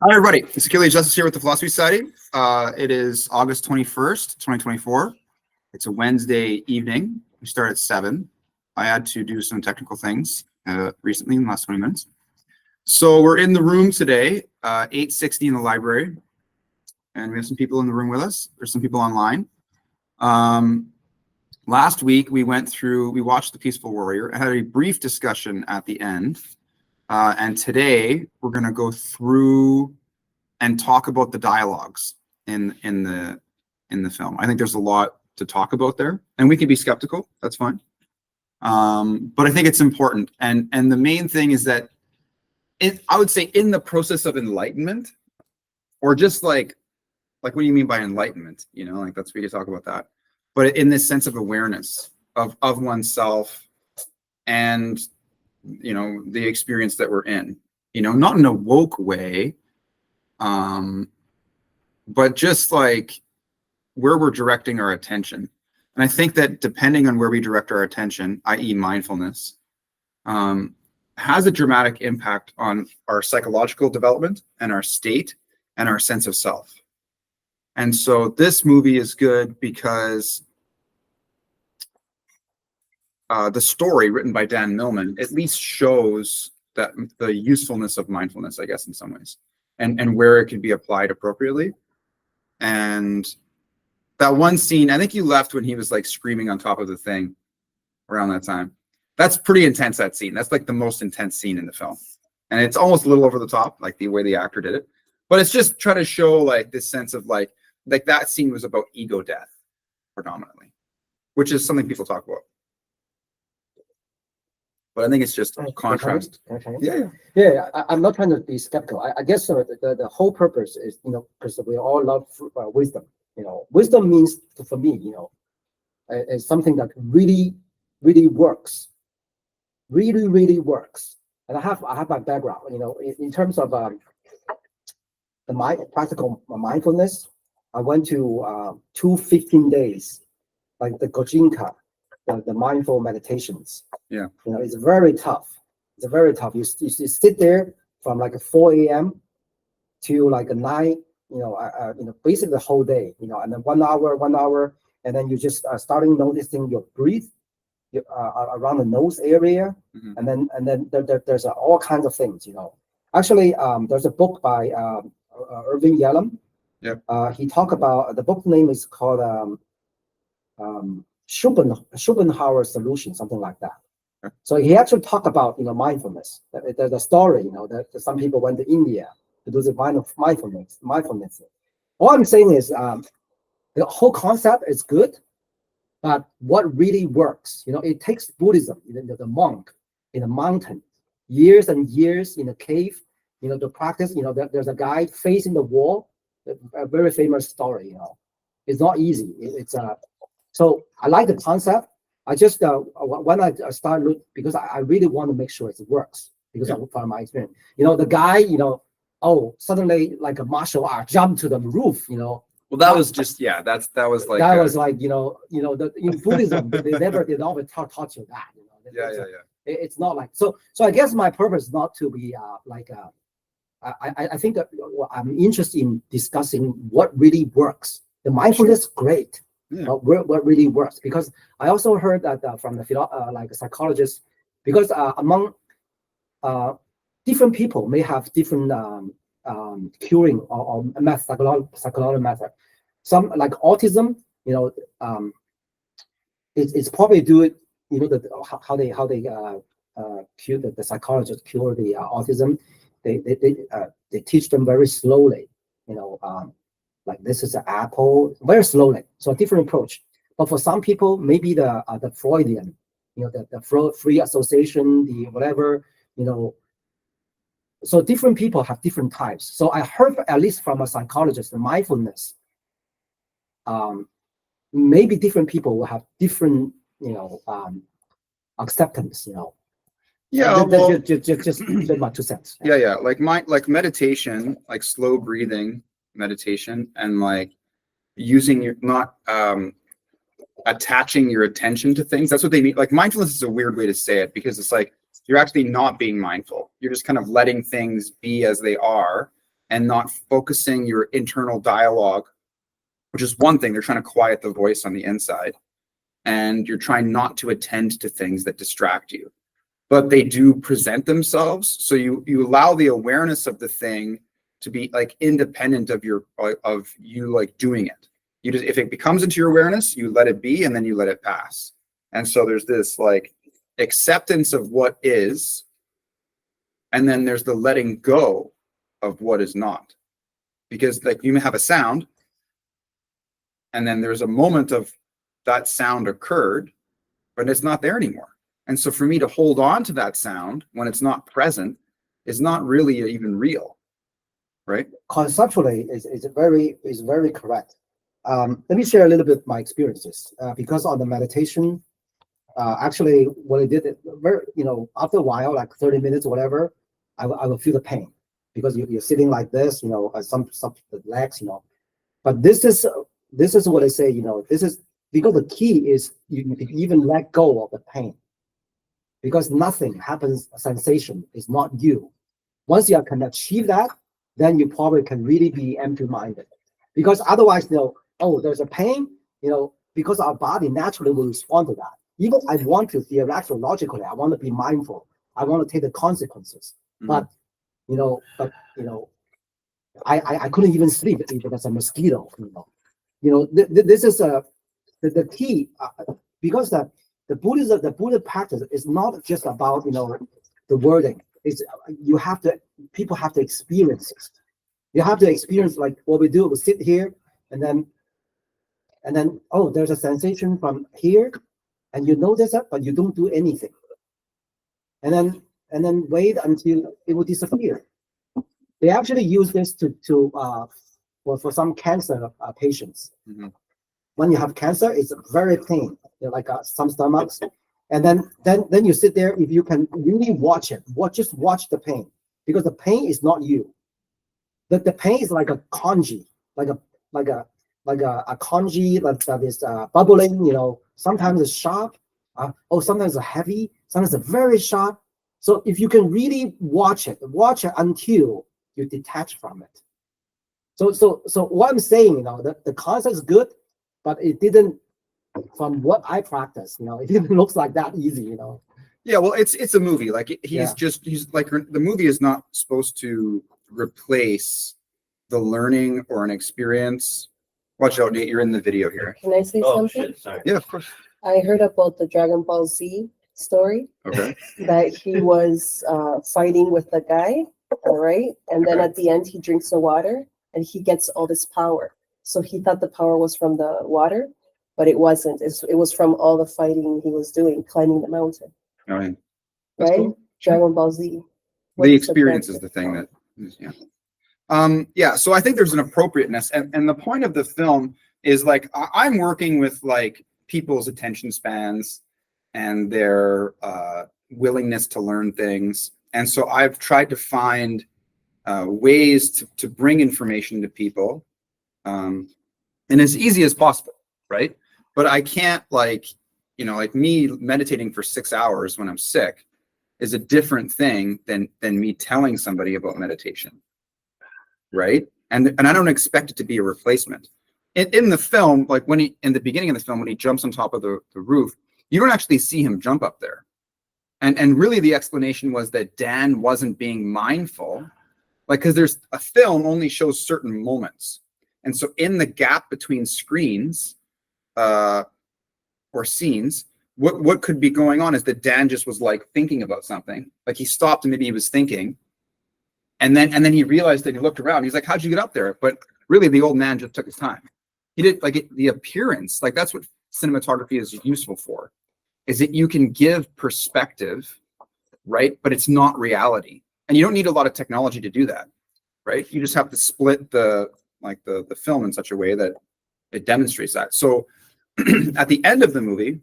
Hi, everybody. It's Achilles Justice here with the Philosophy Society. It is August 21st, 2024. It's a Wednesday evening. We start at 7. I had to do some technical things recently in the last 20 minutes. So we're in the room today, 860 in the library, and we have some people in the room with us. There's some people online. Last week, we watched The Peaceful Warrior. I had a brief discussion at the end. And today we're going to go through and talk about the dialogues in the film. I think there's a lot to talk about there, and we can be skeptical. That's fine. But I think it's important. And the main thing is that I would say in the process of enlightenment, or just like what do you mean by enlightenment? You know, like we could talk about that. But in this sense of awareness of oneself and the experience that we're in, not in a woke way, but just like where we're directing our attention. And I think that depending on where we direct our attention, i.e. mindfulness, has a dramatic impact on our psychological development and our state and our sense of self. And so this movie is good because the story written by Dan Millman at least shows that the usefulness of mindfulness, I guess, in some ways, and where it can be applied appropriately. And that one scene, I think you left when he was like screaming on top of the thing around that time. That's pretty intense, that scene. That's like the most intense scene in the film. And it's almost a little over the top, like the way the actor did it. But it's just trying to show like this sense of like that scene was about ego death predominantly, which is something people talk about. But I think it's just contrast. Okay. Yeah. I'm not trying to be skeptical. I guess the whole purpose is, because we all love wisdom. Wisdom means for me, is something that really, really works. Really, really works. And I have my background, in terms of practical mindfulness. I went to 2 15 days, like the Gojinka. The mindful meditations. Yeah. It's very tough. It's very tough. You sit there from like 4 a.m. to like 9, basically the whole day, and then 1 hour, and then you just starting noticing your breath around the nose area, mm-hmm. and then there's all kinds of things, Actually, there's a book by Irvin Yalom. Yep. He talked about, the book name is called Schopenhauer solution, something like that. Okay. So he actually talked about mindfulness. The story, that some people went to India to do the mindfulness. All I'm saying is the whole concept is good, but what really works, it takes Buddhism, the monk in a mountain, years and years in a cave, to practice. There's a guy facing the wall, a very famous story. It's not easy. So I like the concept. I just when I start because I really want to make sure it works, because from my experience, the guy, suddenly like a martial art jump to the roof, Well, that was just that was like in Buddhism they always taught you that. It's not like so. So I guess my purpose is not to be I think that I'm interested in discussing what really works. The mindfulness, great. Yeah. What really works, because I also heard that from the psychologists, because among different people may have different curing or psychological method. Some like autism, it's probably do it. How they cure the psychologists cure the autism. They teach them very slowly. Like this is an apple, very slowly. So a different approach. But for some people, maybe the Freudian, the free association, the whatever, So different people have different types. So I heard, at least from a psychologist, the mindfulness. Maybe different people will have different, acceptance. Yeah, just my 2 cents. Yeah. Like meditation, like slow breathing meditation, and like using your not attaching your attention to things. That's what they mean. Like mindfulness is a weird way to say it, because it's like you're actually not being mindful. You're just kind of letting things be as they are, and not focusing your internal dialogue, which is one thing. They're trying to quiet the voice on the inside, and you're trying not to attend to things that distract you. But they do present themselves. So you allow the awareness of the thing to be like independent of you like doing it. You just, if it becomes into your awareness, you let it be, and then you let it pass. And so there's this like acceptance of what is, and then there's the letting go of what is not. Because like you may have a sound, and then there's a moment of that sound occurred, but it's not there anymore. And so for me to hold on to that sound when it's not present is not really even real, right? Conceptually is very correct. Let me share a little bit my experiences because on the meditation, actually what I did, very, after a while, like 30 minutes or whatever, I will feel the pain because you're sitting like this, some the legs, But this is what I say, this is because the key is you even let go of the pain. Because nothing happens, sensation is not you. Once you can achieve that, then you probably can really be empty-minded. Because otherwise, there's a pain, because our body naturally will respond to that. Even I want to theoretically, logically, I want to be mindful. I want to take the consequences. But, I couldn't even sleep even as a mosquito, this is the key, because the Buddha practice is not just about the wording. It's people have to experience it. You have to experience like what we do. We sit here, and then there's a sensation from here, and you notice it, but you don't do anything. And then wait until it will disappear. They actually use this for some cancer patients. Mm-hmm. When you have cancer, it's very pain. Like some stomachs, and then you sit there. If you can really watch it, just watch the pain, because the pain is not you. The pain is like a kanji, like a kanji that is bubbling. Sometimes it's sharp, sometimes it's heavy, sometimes it's very sharp. So if you can really watch it until you detach from it. So what I'm saying, the concept is good, but it didn't. From what I practice, it didn't look like that easy, Yeah, well, it's a movie. Like he's like the movie is not supposed to replace the learning or an experience. Watch out, Nate, you're in the video here. Can I say something? Shit, sorry. Yeah, of course. I heard about the Dragon Ball Z story Okay. that he was fighting with a guy, all right? And then Okay. at the end, he drinks the water and he gets all this power. So he thought the power was from the water, but it wasn't. It was from all the fighting he was doing, climbing the mountain, All right. That's right? cool. Dragon Ball Z. The experience is the thing that yeah. So I think there's an appropriateness, and the point of the film is like I'm working with like people's attention spans and their willingness to learn things, and so I've tried to find ways to bring information to people and as easy as possible, right? But I can't like me meditating for 6 hours when I'm sick is a different thing than me telling somebody about meditation, right? And I don't expect it to be a replacement. In the film, like in the beginning of the film, when he jumps on top of the roof, you don't actually see him jump up there. And really the explanation was that Dan wasn't being mindful, like, because there's a film only shows certain moments. And so in the gap between screens or scenes, what could be going on is that Dan just was like thinking about something. Like he stopped and maybe he was thinking. And then he realized that he looked around. He's like, how'd you get up there? But really the old man just took his time. He did the appearance, like that's what cinematography is useful for, is that you can give perspective, right? But it's not reality. And you don't need a lot of technology to do that, right? You just have to split the film in such a way that it demonstrates that. So at the end of the movie,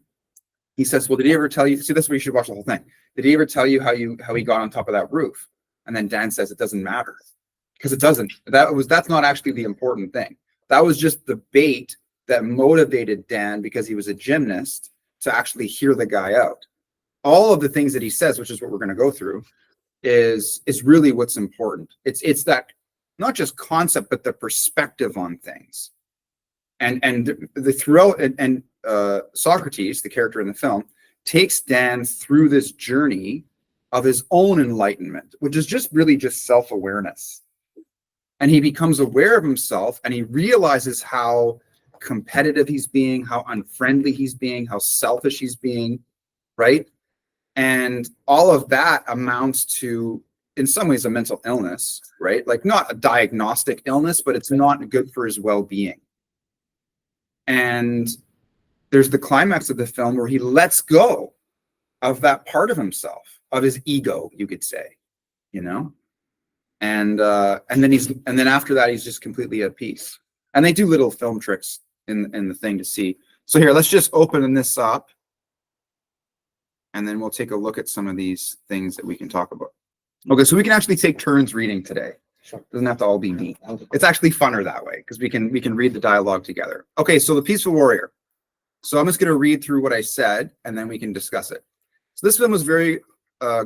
he says, well, did he ever tell you, see, that's where you should watch the whole thing. Did he ever tell you how he got on top of that roof? And then Dan says, it doesn't matter, because it doesn't. That's not actually the important thing. That was just the bait that motivated Dan, because he was a gymnast, to actually hear the guy out. All of the things that he says, which is what we're going to go through, is really what's important. It's that not just concept, but the perspective on things. And the throughout, and Socrates, the character in the film, takes Dan through this journey of his own enlightenment, which is just really just self-awareness. And he becomes aware of himself, and he realizes how competitive he's being, how unfriendly he's being, how selfish he's being, right? And all of that amounts to, in some ways, a mental illness, right? Like not a diagnostic illness, but it's not good for his well-being. And there's the climax of the film where he lets go of that part of himself, of his ego, you could say, you know? And then after that, he's just completely at peace. And they do little film tricks in the thing to see. So here, let's just open this up, and then we'll take a look at some of these things that we can talk about. Okay, so we can actually take turns reading today. Sure. Doesn't have to all be me. It's actually funner that way because we can read the dialogue together. Okay, so The Peaceful Warrior. So I'm just going to read through what I said, and then we can discuss it. So this film was very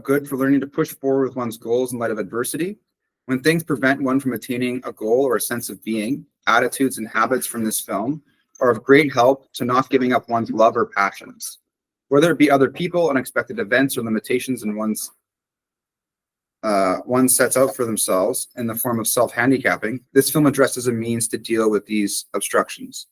good for learning to push forward with one's goals in light of adversity. When things prevent one from attaining a goal or a sense of being, attitudes and habits from this film are of great help to not giving up one's love or passions. Whether it be other people, unexpected events, or limitations in one sets out for themselves in the form of self-handicapping, this film addresses a means to deal with these obstructions.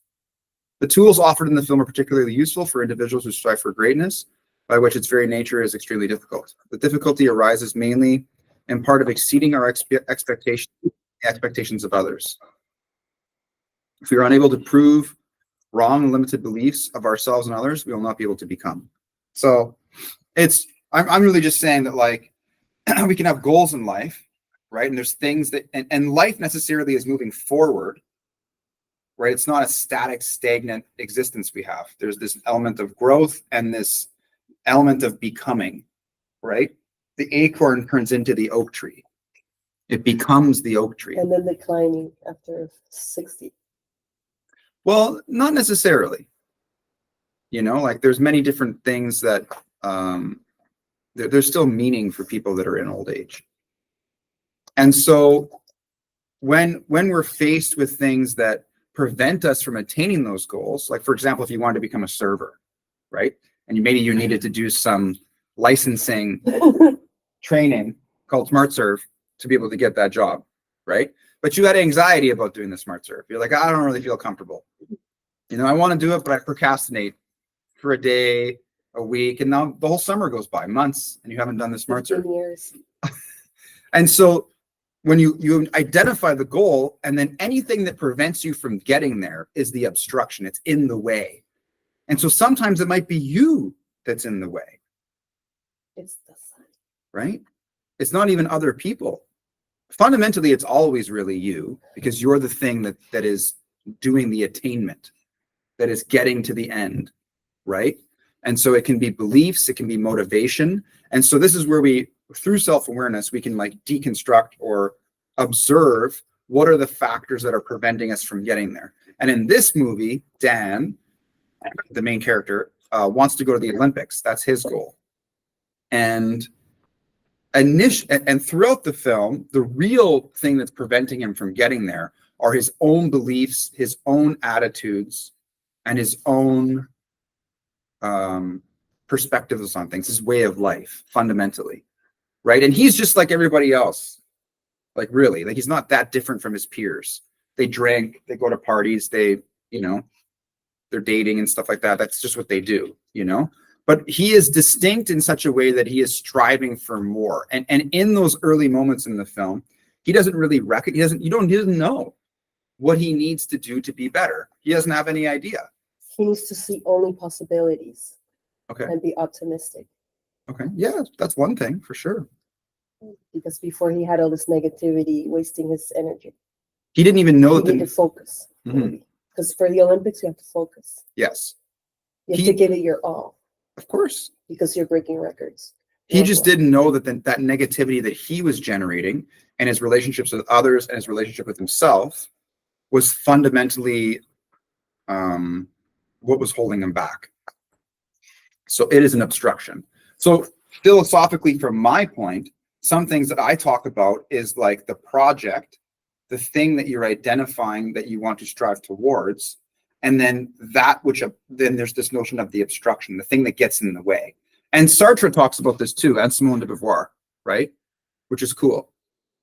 The tools offered in the film are particularly useful for individuals who strive for greatness, by which its very nature is extremely difficult. The difficulty arises mainly in part of exceeding our expectations of others. If we are unable to prove wrong and limited beliefs of ourselves and others, we will not be able to become. So I'm really just saying that, like, we can have goals in life, right? And there's things that, and life necessarily is moving forward, right? It's not a static, stagnant existence we have. There's this element of growth and this element of becoming, right? The acorn turns into the oak tree. It becomes the oak tree. And then declining after 60. Well, not necessarily. You know, like there's many different things that there's still meaning for people that are in old age. And so when we're faced with things that prevent us from attaining those goals, like for example, if you wanted to become a server, right? And maybe you needed to do some licensing training called Smart Serve to be able to get that job, right? But you had anxiety about doing the Smart Serve. You're like, I don't really feel comfortable. You know, I want to do it, but I procrastinate for a day, a week, and now the whole summer goes by, months, and you haven't done the Smart Serve. Years. And so when you identify the goal, and then anything that prevents you from getting there is the obstruction. It's in the way. And so sometimes it might be you that's in the way. It's the sun. Right? It's not even other people. Fundamentally, it's always really you, because you're the thing that is doing the attainment, that is getting to the end, right? And so it can be beliefs, it can be motivation. And so this is where we, through self-awareness, we can like deconstruct or observe what are the factors that are preventing us from getting there. And in this movie, Dan, the main character, wants to go to the Olympics. That's his goal. And throughout the film, the real thing that's preventing him from getting there are his own beliefs, his own attitudes, and his own perspectives on things, his way of life, fundamentally, right? And he's just like everybody else, like really, like he's not that different from his peers. They drink, they go to parties, they, you know, they're dating and stuff like that. That's just what they do, you know? But he is distinct in such a way that he is striving for more. And in those early moments in the film, he doesn't really recognize, he doesn't know what he needs to do to be better. He doesn't have any idea. He needs to see only possibilities. Okay. And be optimistic. Okay. Yeah, that's one thing for sure. Because before he had all this negativity, wasting his energy. He didn't even know He needed to focus. Because for the Olympics, you have to focus. Yes. You have to give it your all. Of course. Because you're breaking records. He just didn't know that that negativity that he was generating and his relationships with others and his relationship with himself was fundamentally what was holding him back. So it is an obstruction. So philosophically, from my point, some things that I talk about is like the project the thing that you're identifying that you want to strive towards, and then that which then there's this notion of the obstruction, the thing that gets in the way. And Sartre talks about this too, and Simone de Beauvoir, right? Which is cool.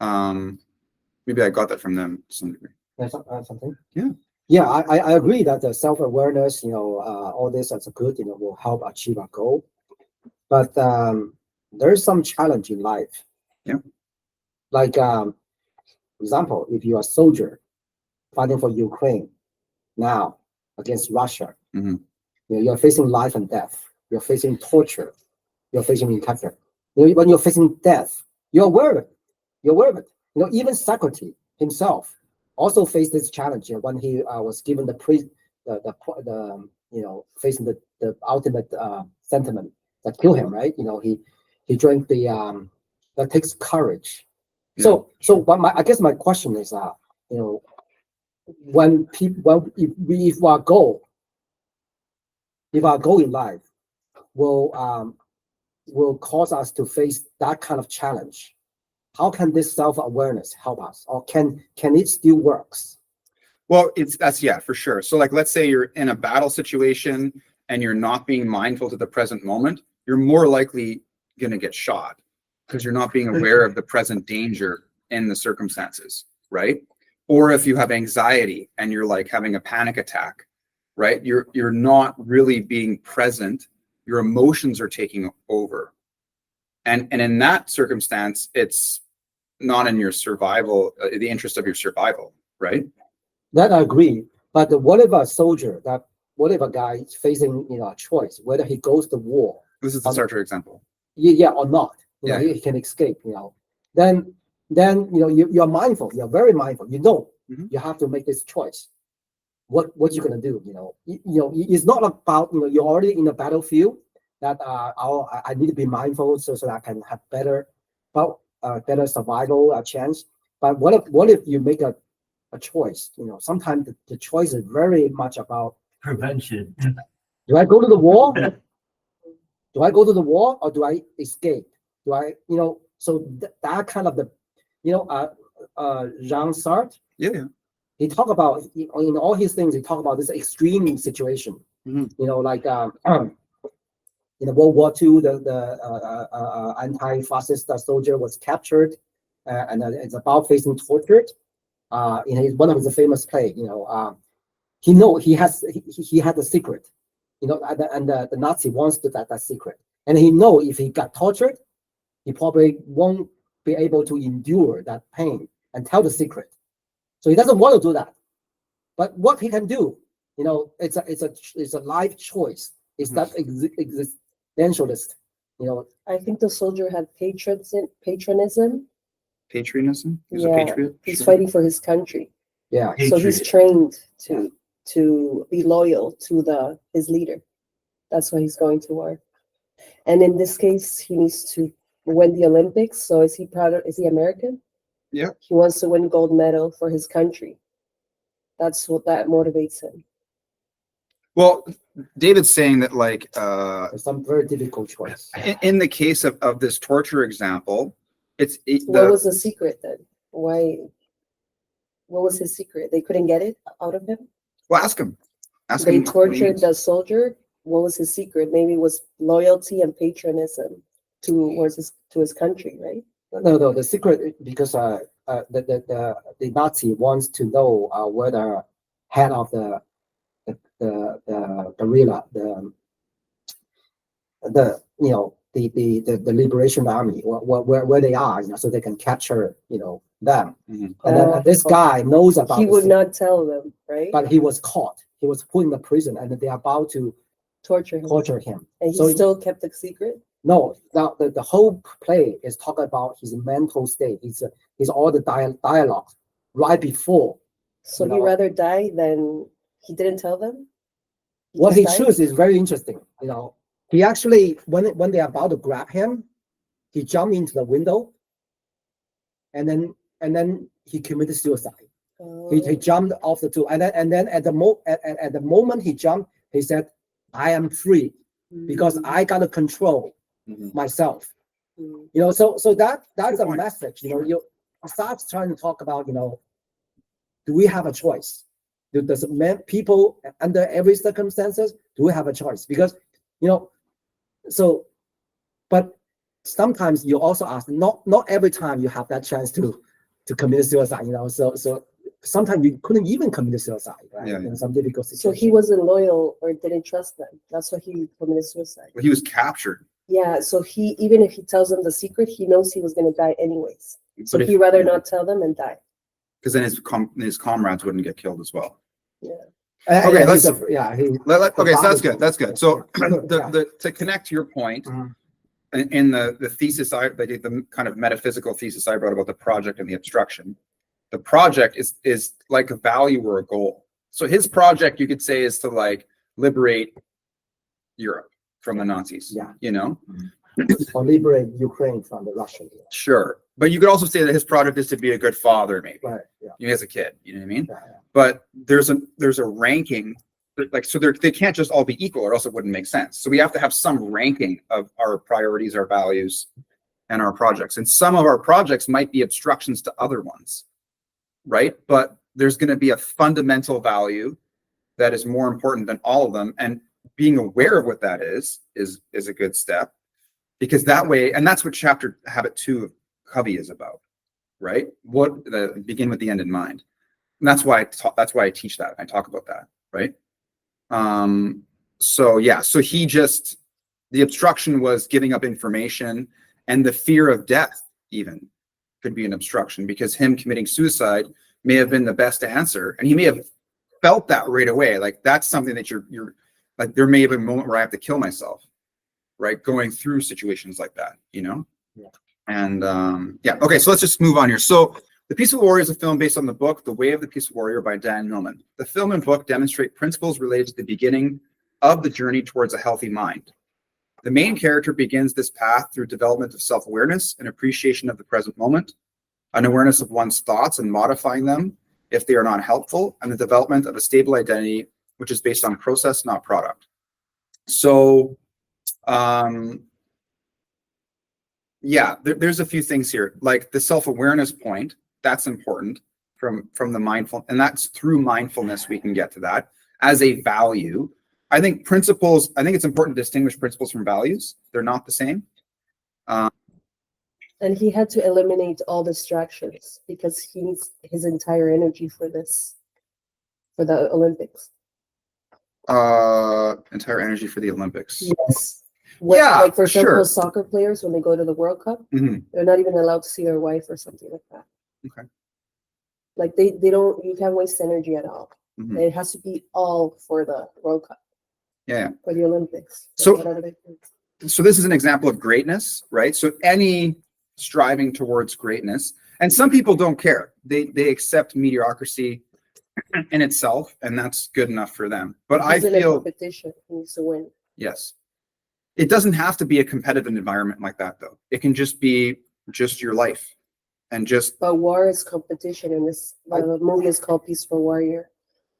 Maybe I got that from them to some degree. Something. Yeah. Yeah, I agree that the self-awareness, all this that's good, will help achieve our goal. But there's some challenge in life. Yeah. Like, for example, if you're a soldier fighting for Ukraine now against Russia, Mhm. You're facing life and death. You're facing torture. You're facing encounter. When you're facing death, you're aware of it. You're aware of it. Even Socrates himself also faced this challenge when he was given facing the ultimate sentiment that kill him, right? He drank that takes courage. Yeah. So I guess my question is when people if our goal in life will cause us to face that kind of challenge, how can this self-awareness help us, or can it still works? Well, that's for sure. So like, let's say you're in a battle situation and you're not being mindful to the present moment, you're more likely going to get shot because you're not being aware of the present danger in the circumstances, right? Or if you have anxiety and you're like having a panic attack, right? You're not really being present. Your emotions are taking over. And in that circumstance, it's not in your survival, the interest of your survival, right? That I agree. But what if a soldier, what if a guy is facing a choice, whether he goes to war? This is the Sartre example. Yeah, or not. Yeah. He can escape, Then you're mindful, you're very mindful. Mhm. You have to make this choice. What you're gonna do, it's not about you're already in the battlefield that I need to be mindful so that I can have better survival chance. But what if you make a choice? Sometimes the choice is very much about prevention. do I go to the war? Do I go to the war or do I escape? Do I, so that kind of Jean Sartre, Yeah. he talk about in all his things, he talk about this extreme situation. Mhm. Like in World War II, the anti-fascist soldier was captured, and it's about facing torture. In one of his famous play, he had a secret, and the Nazi wants that secret, and he know if he got tortured, he probably won't be able to endure that pain and tell the secret. So he doesn't want to do that. But what he can do, it's a life choice. It's that existentialist, I think the soldier had patriotism. Patriotism? He's Yeah, a patriot? He's Sure. fighting for his country. Yeah. So he's trained to be loyal to his leader. That's why he's going to war. And in this case, he needs to win the Olympics. So is he American? Yeah. He wants to win gold medal for his country. That's what that motivates him. Well, David's saying that like It's some very difficult choice. in the case of this torture example, What was the secret then? Why? What was his secret? They couldn't get it out of him. well, ask him. They Him what he tortured means. the soldier. What was his secret? Maybe it was loyalty and patriotism towards his country, right? No. The secret because the Nazi wants to know where the head of the guerrilla, the Liberation Army, where they are, so they can capture them. Mhm. And this guy knows about. He the would secret, not tell them, right? but he was caught. He was put in the prison, and they're about to Torture him. torture him. And he So- still kept the secret. No, now the whole play is talking about his mental state. He's all the dialogue right before. So You he know. rather die than he didn't tell them. What just he died? chooses is very interesting. He actually when they're about to grab him, he jumped into the window, and then he committed suicide. He Oh. jumped off the two, and then at the moment he jumped, he said, "I am free because I got to control Mhm. myself." Mm. So that's Good a point. message. You start trying to talk about do we have a choice? Does it mean people under every circumstances, do we have a choice? Because, so, but sometimes you also ask, not every time you have that chance to commit suicide, so sometimes you couldn't even commit suicide, right? Yeah. In some difficult So situations. he wasn't loyal or didn't trust them. That's why he committed suicide. Well, he was captured. Yeah, so he, even if he tells them the secret, he knows he was gonna die anyways. So But he'd rather not tell them and die. because then his comrades wouldn't get killed as well. Okay, let's- Okay, so that's good. That's good. So to connect to your point, Mhm. in the thesis the kind of metaphysical thesis I wrote about the project and the obstruction, the project is like a value or a goal. So his project, you could say, is to like liberate Europe from the Nazis. Yeah. Or liberate Ukraine from the Russians. Sure. But you could also say that his project is to be a good father, maybe. Right, yeah. As a kid, you know what I mean? Yeah. But there's a ranking, like, so they can't just all be equal, or else it wouldn't make sense. So we have to have some ranking of our priorities, our values, and our projects. And some of our projects might be obstructions to other ones, right? But there's going to be a fundamental value that is more important than all of them. And being aware of what that is a good step, because that way, and that's what chapter habit 2 of Covey is about, right? Begin with the end in mind. And that's why I teach that. I talk about that, right? So the obstruction was giving up information, and the fear of death even could be an obstruction, because him committing suicide may have been the best answer, and he may have felt that right away. Like, that's something that you're like, there may have been a moment where I have to kill myself, right? Going through situations like that, Yeah. And okay, so let's just move on here. So The Peaceful Warrior is a film based on the book The Way of the Peaceful Warrior by Dan Millman. The film and book demonstrate principles related to the beginning of the journey towards a healthy mind. The main character begins this path through development of self-awareness and appreciation of the present moment, an awareness of one's thoughts and modifying them if they are not helpful, and the development of a stable identity, which is based on process, not product. So, there's a few things here, like the self-awareness point. That's important from the mindful, and that's through mindfulness we can get to that as a value. I think it's important to distinguish principles from values. They're not the same. And he had to eliminate all distractions because he needs his entire energy for the Olympics. Entire energy for the Olympics. Yes. Yeah, for example, sure. soccer players, when they go to the World Cup, Mhm. they're not even allowed to see their wife or something like that. Okay. Like they don't, you can't waste energy at all. Mhm. It has to be all for the World Cup. Yeah. For the Olympics. So- Whatever they do. So this is an example of greatness, right? So any striving towards greatness, and some people don't care. They accept mediocrity in itself, and that's good enough for them. But I He's in a feel, competition. He needs to win. yes, it doesn't have to be a competitive environment like that, though. It can just be just your life, and just But war is competition, and the movie is called Peaceful Warrior.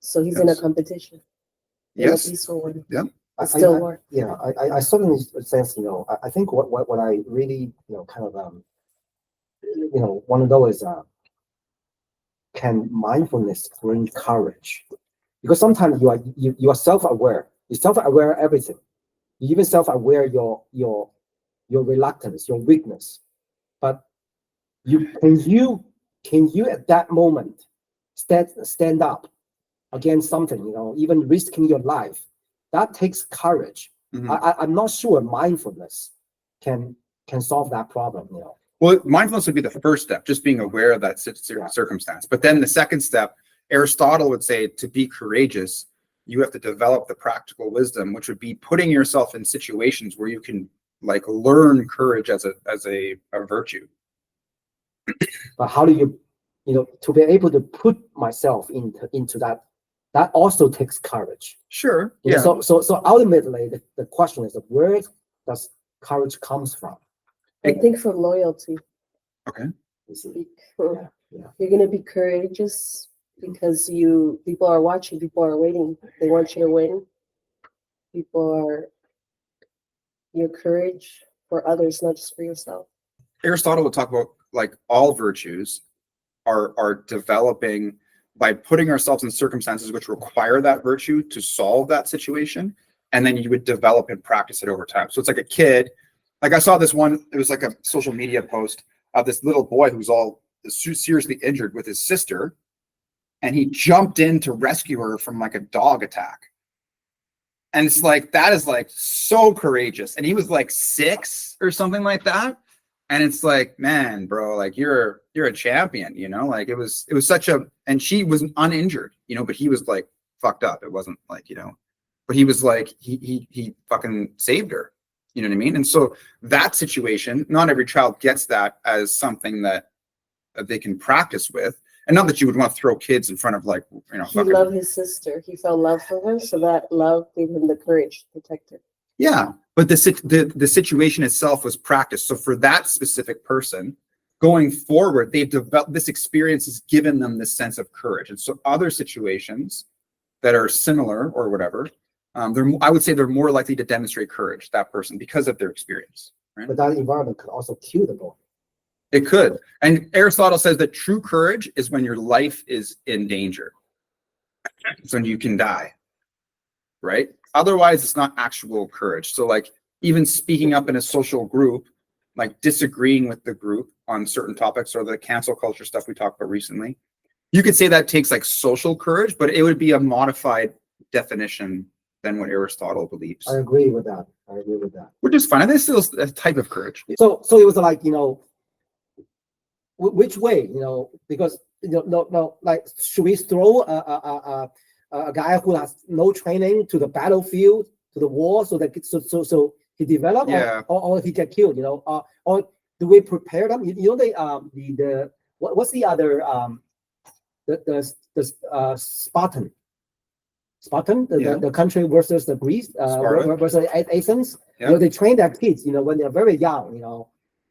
So he's in a Yes. competition. In yes, a peaceful one. I- It's still I- war. Yeah, I certainly sense, I think what I really, kind of, want to know is, can mindfulness bring courage? Because sometimes you are self-aware. You're self-aware of everything. You even self-aware your reluctance, your weakness. But can you at that moment stand up against something, even risking your life? That takes courage. Mhm. I'm not sure mindfulness can solve that problem. Well, mindfulness would be the first step, just being aware of that circumstance. But then the second step, Aristotle would say, to be courageous, you have to develop the practical wisdom, which would be putting yourself in situations where you can like learn courage as a virtue. But how do you, to be able to put myself into that also takes courage. Sure. You know, So ultimately, the question is, where does courage comes from? I think from loyalty. Okay. You see? You're Yeah. gonna be courageous because people are watching, people are waiting. They want you to win. Your courage for others, not just for yourself. Aristotle would talk about like all virtues are developing by putting ourselves in circumstances which require that virtue to solve that situation. And then you would develop and practice it over time. So it's like a kid, like I saw this one, it was like a social media post of this little boy who's all seriously injured with his sister. And he jumped in to rescue her from like a dog attack. And it's like, that is like so courageous. And he was like 6 or something like that. And it's like, man, bro, like you're a champion, you know, like it was such a, and she was uninjured, you know, but he was like fucked up. It wasn't like, you know, but he was like, he fucking saved her. You know what I mean? And so that situation, not every child gets that as something that they can practice with. And not that you would want to throw kids in front of like, you know, He loved his sister. He felt love for her, so that love gave him the courage to protect her. Yeah, but the situation itself was practice. So for that specific person, going forward, they've developed this experience has given them this sense of courage. And so other situations that are similar or whatever, I would say they're more likely to demonstrate courage, that person, because of their experience. Right? But that environment could also kill the boy. It could. And Aristotle says that true courage is when your life is in danger. It's when you can die, right? Otherwise, it's not actual courage. So like even speaking up in a social group, like disagreeing with the group on certain topics or the cancel culture stuff we talked about recently, you could say that takes like social courage, but it would be a modified definition than what Aristotle believes. I agree with that. Which is fine. I think it's still a type of courage. So it was like, you know, which way, you know, because you know, no, like, should we throw a guy who has no training to the battlefield, to the war, so that so he develop, Yeah. or he get killed, you know, or do we prepare them? You know, the what's the other Spartan, the country versus the Greece, versus Athens. Yeah. You know, they train their kids, you know, when they're very young, you know.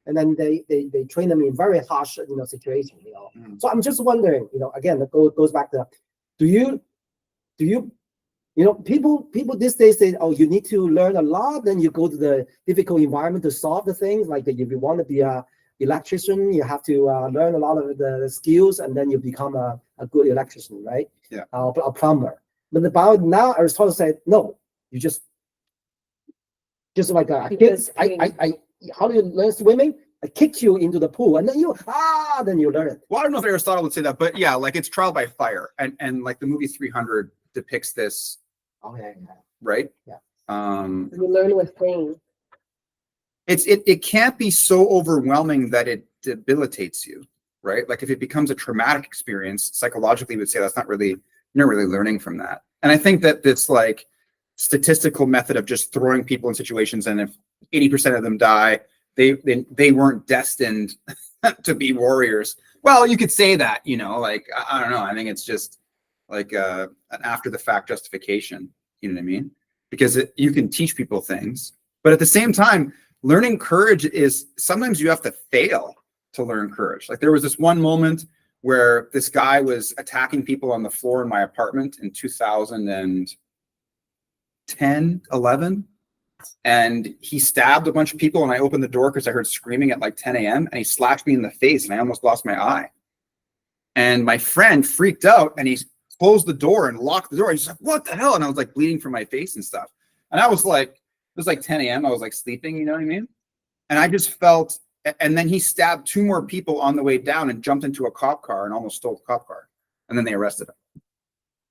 And then they train them in very harsh, you know, situation, you know. So I'm just wondering, you know, again, it goes back to, do you, you know, people these days say, oh, you need to learn a lot, then you go to the difficult environment to solve the things. Like if you want to be a electrician, you have to learn a lot of the skills, and then you become a good electrician, right? Yeah. A plumber. But about now, Aristotle said, no, you just like a kids. How do you learn swimming? I kick you into the pool, and then you learn it. Well, I don't know if Aristotle would say that, but yeah, like it's trial by fire, and like the movie 300 depicts this. Oh yeah. Right. Yeah. You learn with pain. It can't be so overwhelming that it debilitates you, right? Like if it becomes a traumatic experience, psychologically, we would say that's not really, you're not really learning from that. And I think that this like statistical method of just throwing people in situations, and if 80% of them die, they weren't destined to be warriors. Well, you could say that, you know, like, I don't know. I think it's just like an after the fact justification. You know what I mean? Because you can teach people things, but at the same time, learning courage is sometimes you have to fail to learn courage. Like there was this one moment where this guy was attacking people on the floor in my apartment in 2010, 11. And he stabbed a bunch of people, and I opened the door because I heard screaming at like 10 a.m. and he slapped me in the face, and I almost lost my eye. And my friend freaked out, and he closed the door and locked the door. He's like, what the hell? And I was like bleeding from my face and stuff. And I was like, it was like 10 a.m. I was like sleeping, you know what I mean? And I just felt, and then he stabbed 2 more people on the way down and jumped into a cop car and almost stole the cop car. And then they arrested him.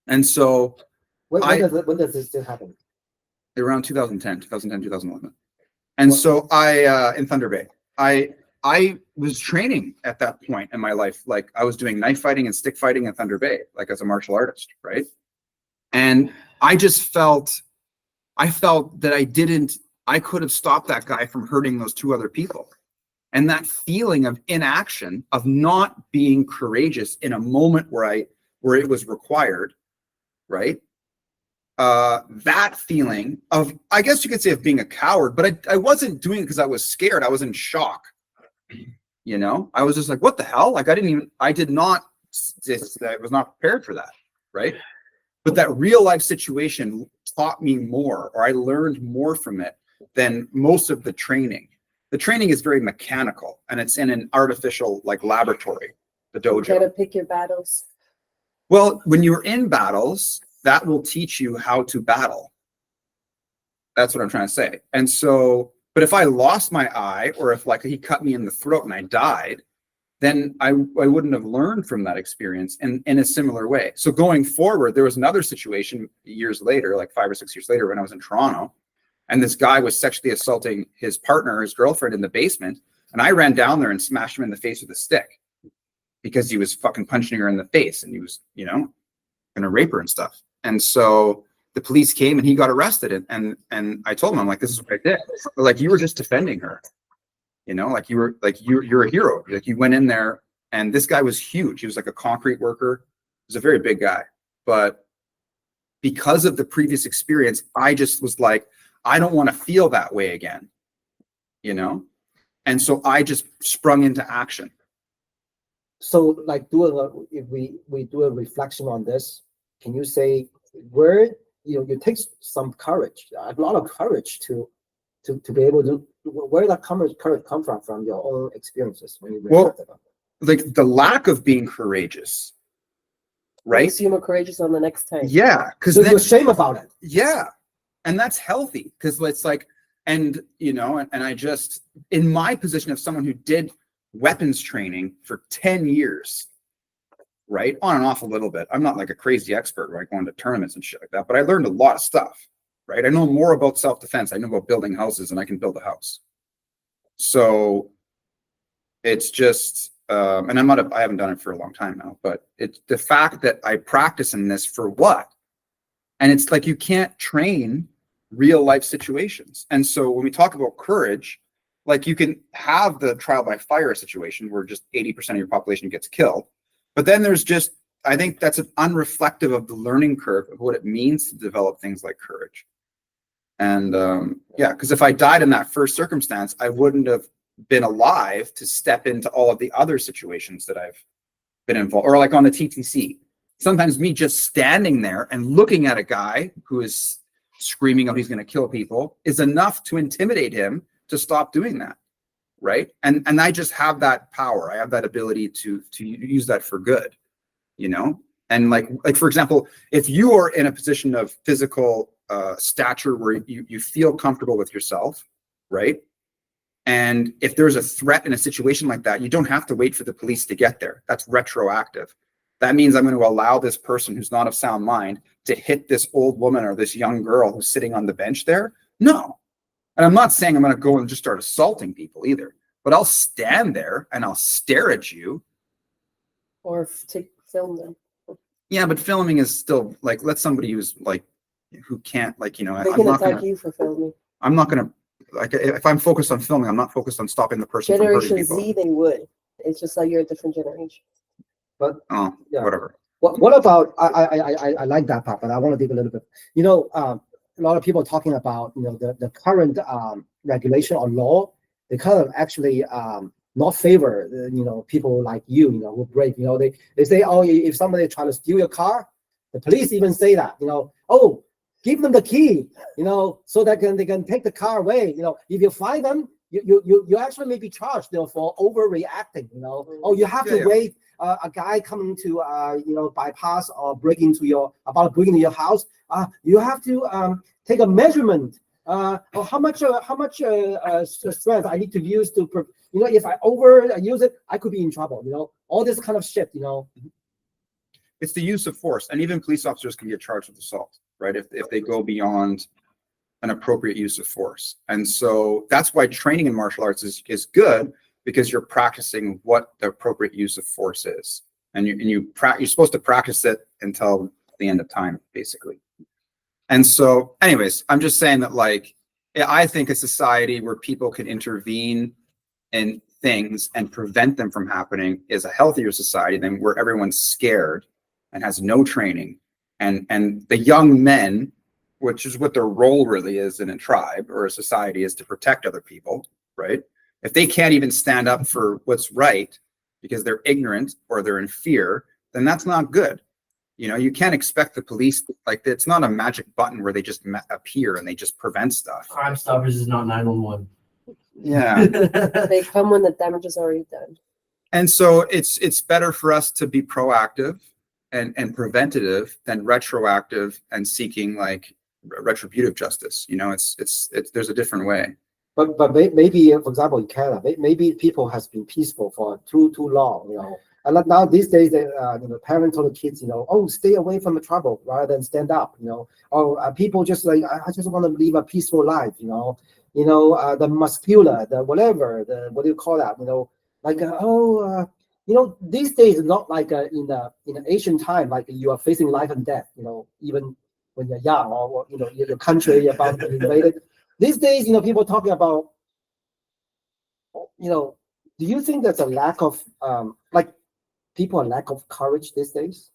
And so when does this still happen? Around 2011. And so in Thunder Bay, I was training at that point in my life. Like I was doing knife fighting and stick fighting in Thunder Bay, like as a martial artist, right? And I felt that I could have stopped that guy from hurting those 2 other people. And that feeling of inaction, of not being courageous in a moment where it was required, right? That feeling of, I guess you could say, of being a coward, but I wasn't doing it because I was scared. I was in shock. You know, I was just like, what the hell? Like I was not prepared for that. Right. But that real life situation taught me more, or I learned more from it than most of the training. The training is very mechanical, and it's in an artificial like laboratory, the dojo. You gotta pick your battles. Well, when you're in battles, that will teach you how to battle. That's what I'm trying to say. And so, but if I lost my eye, or if like he cut me in the throat and I died, then I wouldn't have learned from that experience in a similar way. So going forward, there was another situation years later, like 5 or 6 years later, when I was in Toronto, and this guy was sexually assaulting his partner, his girlfriend, in the basement. And I ran down there and smashed him in the face with a stick because he was fucking punching her in the face, and he was, you know, gonna rape her and stuff. And so the police came and he got arrested. And I told him, I'm like, this is what I did. But like, you were just defending her. You know, like you're a hero. Like you went in there, and this guy was huge. He was like a concrete worker. He was a very big guy. But because of the previous experience, I just was like, I don't want to feel that way again, you know? And so I just sprung into action. So like if we do a reflection on this, can you say where, you know, it takes some courage, a lot of courage to be able to, where that courage come from your own experiences when you reflect about it? Like the lack of being courageous, right? Makes you more courageous on the next time. Yeah, because So then you're ashamed about it. yeah, and that's healthy, because it's like, and you know, and I just, in my position of someone who did weapons training for 10 years, right, on and off a little bit. I'm not like a crazy expert, right, going to tournaments and shit like that, but I learned a lot of stuff. Right, I know more about self-defense. I know about building houses, and I can build a house. So it's just, and I haven't done it for a long time now, but it's the fact that I practice in this for what? And it's like, you can't train real life situations. And so when we talk about courage, like you can have the trial by fire situation where just 80% of your population gets killed. But then there's just, I think that's an unreflective of the learning curve of what it means to develop things like courage. And yeah, because if I died in that first circumstance, I wouldn't have been alive to step into all of the other situations that I've been involved, or like on the TTC. Sometimes me just standing there and looking at a guy who is screaming out he's going to kill people is enough to intimidate him to stop doing that, right? And I just have that power. I have that ability to use that for good, you know? And like for example, if you are in a position of physical stature where you feel comfortable with yourself, right? And if there's a threat in a situation like that, you don't have to wait for the police to get there. That's retroactive. That means I'm going to allow this person who's not of sound mind to hit this old woman or this young girl who's sitting on the bench there. No. And I'm not saying I'm going to go and just start assaulting people either, but I'll stand there and I'll stare at you. Or film them. Yeah, but filming is still like, let somebody who's like, who can't, like, you know, They can attack you for filming. I'm not going to, like, if I'm focused on filming, I'm not focused on stopping the person from hurting Generation people. Z, they would. It's just like you're a different generation. But Oh, yeah. whatever. What about, I like that part, but I want to dig a little bit. You know, a lot of people are talking about, you know, the current regulation or law, they kind of actually not favor, you know, people like you know, who break, you know, they say, oh, if somebody try to steal your car, the police even say that, you know, oh, give them the key, you know, so that they can take the car away. You know, if you find them, you actually may be charged, you know, for overreacting. You know, oh, you have to wait a guy coming to you know, bypass or break into your house. You have to take a measurement. Or how much strength I need to use to, you know, if I overuse it, I could be in trouble. You know, all this kind of shit. You know, It's the use of force, and even police officers can get charged with assault, right? If they go beyond an appropriate use of force. And so that's why training in martial arts is good, because you're practicing what the appropriate use of force is. And you're supposed to practice it until the end of time, basically. And so anyways, I'm just saying that, like, I think a society where people can intervene in things and prevent them from happening is a healthier society than where everyone's scared and has no training. And the young men, which is what their role really is in a tribe or a society, is to protect other people, right? If they can't even stand up for what's right because they're ignorant or they're in fear, then that's not good. You know, you can't expect the police, like, it's not a magic button where they just appear and they just prevent stuff. Crime Stoppers is not 911. Yeah. They come when the damage is already done. And so it's better for us to be proactive and preventative than retroactive and seeking like retributive justice. You know, it's there's a different way. But maybe, for example, in Canada, maybe people has been peaceful for too long, you know. And like now these days, parents told the kids, oh, stay away from the trouble rather than stand up, Or people just like, I just want to live a peaceful life, the muscular, the whatever, the what do you call that, like these days it's not like in the ancient time, like you are facing life and death, even when you're young or your country you're about to be invaded. These days, people talking about, do you think there's a lack of people a lack of courage these days?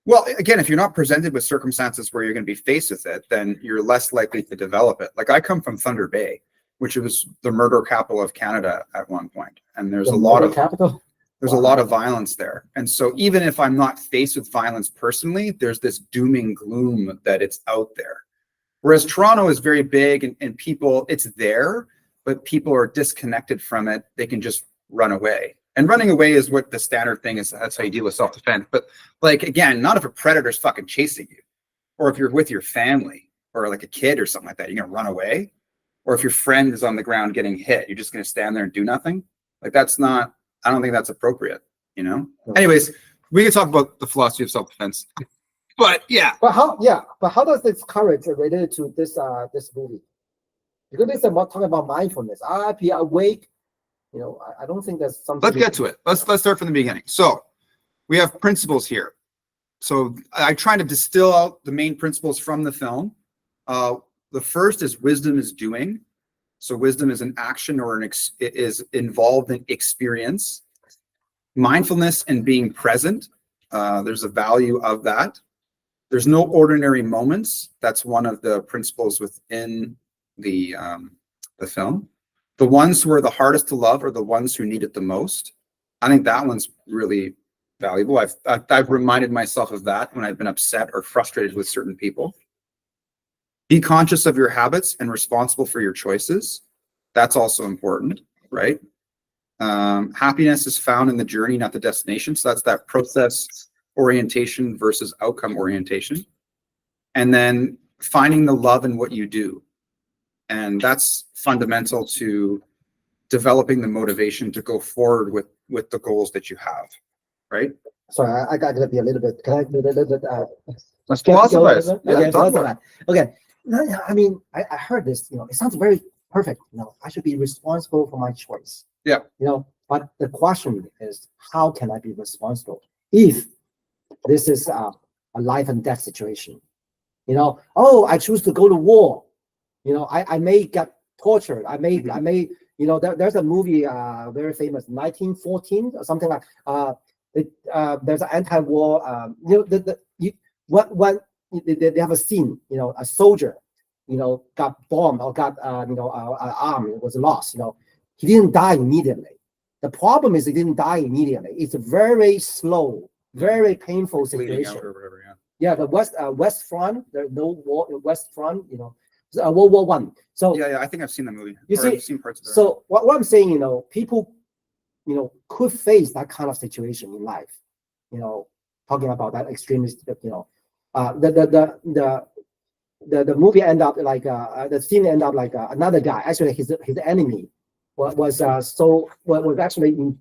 Well, again, if you're not presented with circumstances where you're going to be faced with it, then you're less likely to develop it. Like I come from Thunder Bay, which was the murder capital of Canada at one point, and there's a lot of violence there. And so even if I'm not faced with violence personally, there's this doom and gloom that it's out there. Whereas Toronto is very big and people, it's there, but people are disconnected from it. They can just run away. And running away is what the standard thing is. That's how you deal with self-defense. But like, again, not if a predator's fucking chasing you, or if you're with your family or like a kid or something like that, you're going to run away. Or if your friend is on the ground getting hit, you're just going to stand there and do nothing. Like that's not, I don't think that's appropriate, Anyways, we can talk about the philosophy of self-defense, but yeah. But how does this courage related to this movie? Because this is about talking about mindfulness. Be awake. I don't think there's something. Let's get to it. Let's start from the beginning. So we have principles here. So I try to distill out the main principles from the film. The first is wisdom is doing. So wisdom is an action or it is involved in experience. Mindfulness and being present. There's a value of that. There's no ordinary moments. That's one of the principles within the film. The ones who are the hardest to love are the ones who need it the most. I think that one's really valuable. I've reminded myself of that when I've been upset or frustrated with certain people. Be conscious of your habits and responsible for your choices. That's also important, right? Happiness is found in the journey, not the destination. So that's that process orientation versus outcome orientation. And then finding the love in what you do. And that's fundamental to developing the motivation to go forward with the goals that you have, right? Sorry, I got to be a little bit. Can I be a little bit? Let's philosophize. Okay. I mean, I heard this. It sounds very perfect. I should be responsible for my choice. Yeah. But the question is, how can I be responsible if this is a life and death situation? I choose to go to war. I may get tortured. I may, there's a movie, very famous, 1914 or something like. There's an anti-war. When they have a scene, a soldier, got bombed or got, an arm was lost. He didn't die immediately. The problem is he didn't die immediately. It's a very slow, very painful situation. Or whatever, yeah, the West Front. There's no war in West Front. World War I. So yeah, I think I've seen the movie. I've seen parts of it. So what I'm saying, people, could face that kind of situation in life. Talking about that extremist, the movie end up like the scene end up like another guy. Actually, his enemy was actually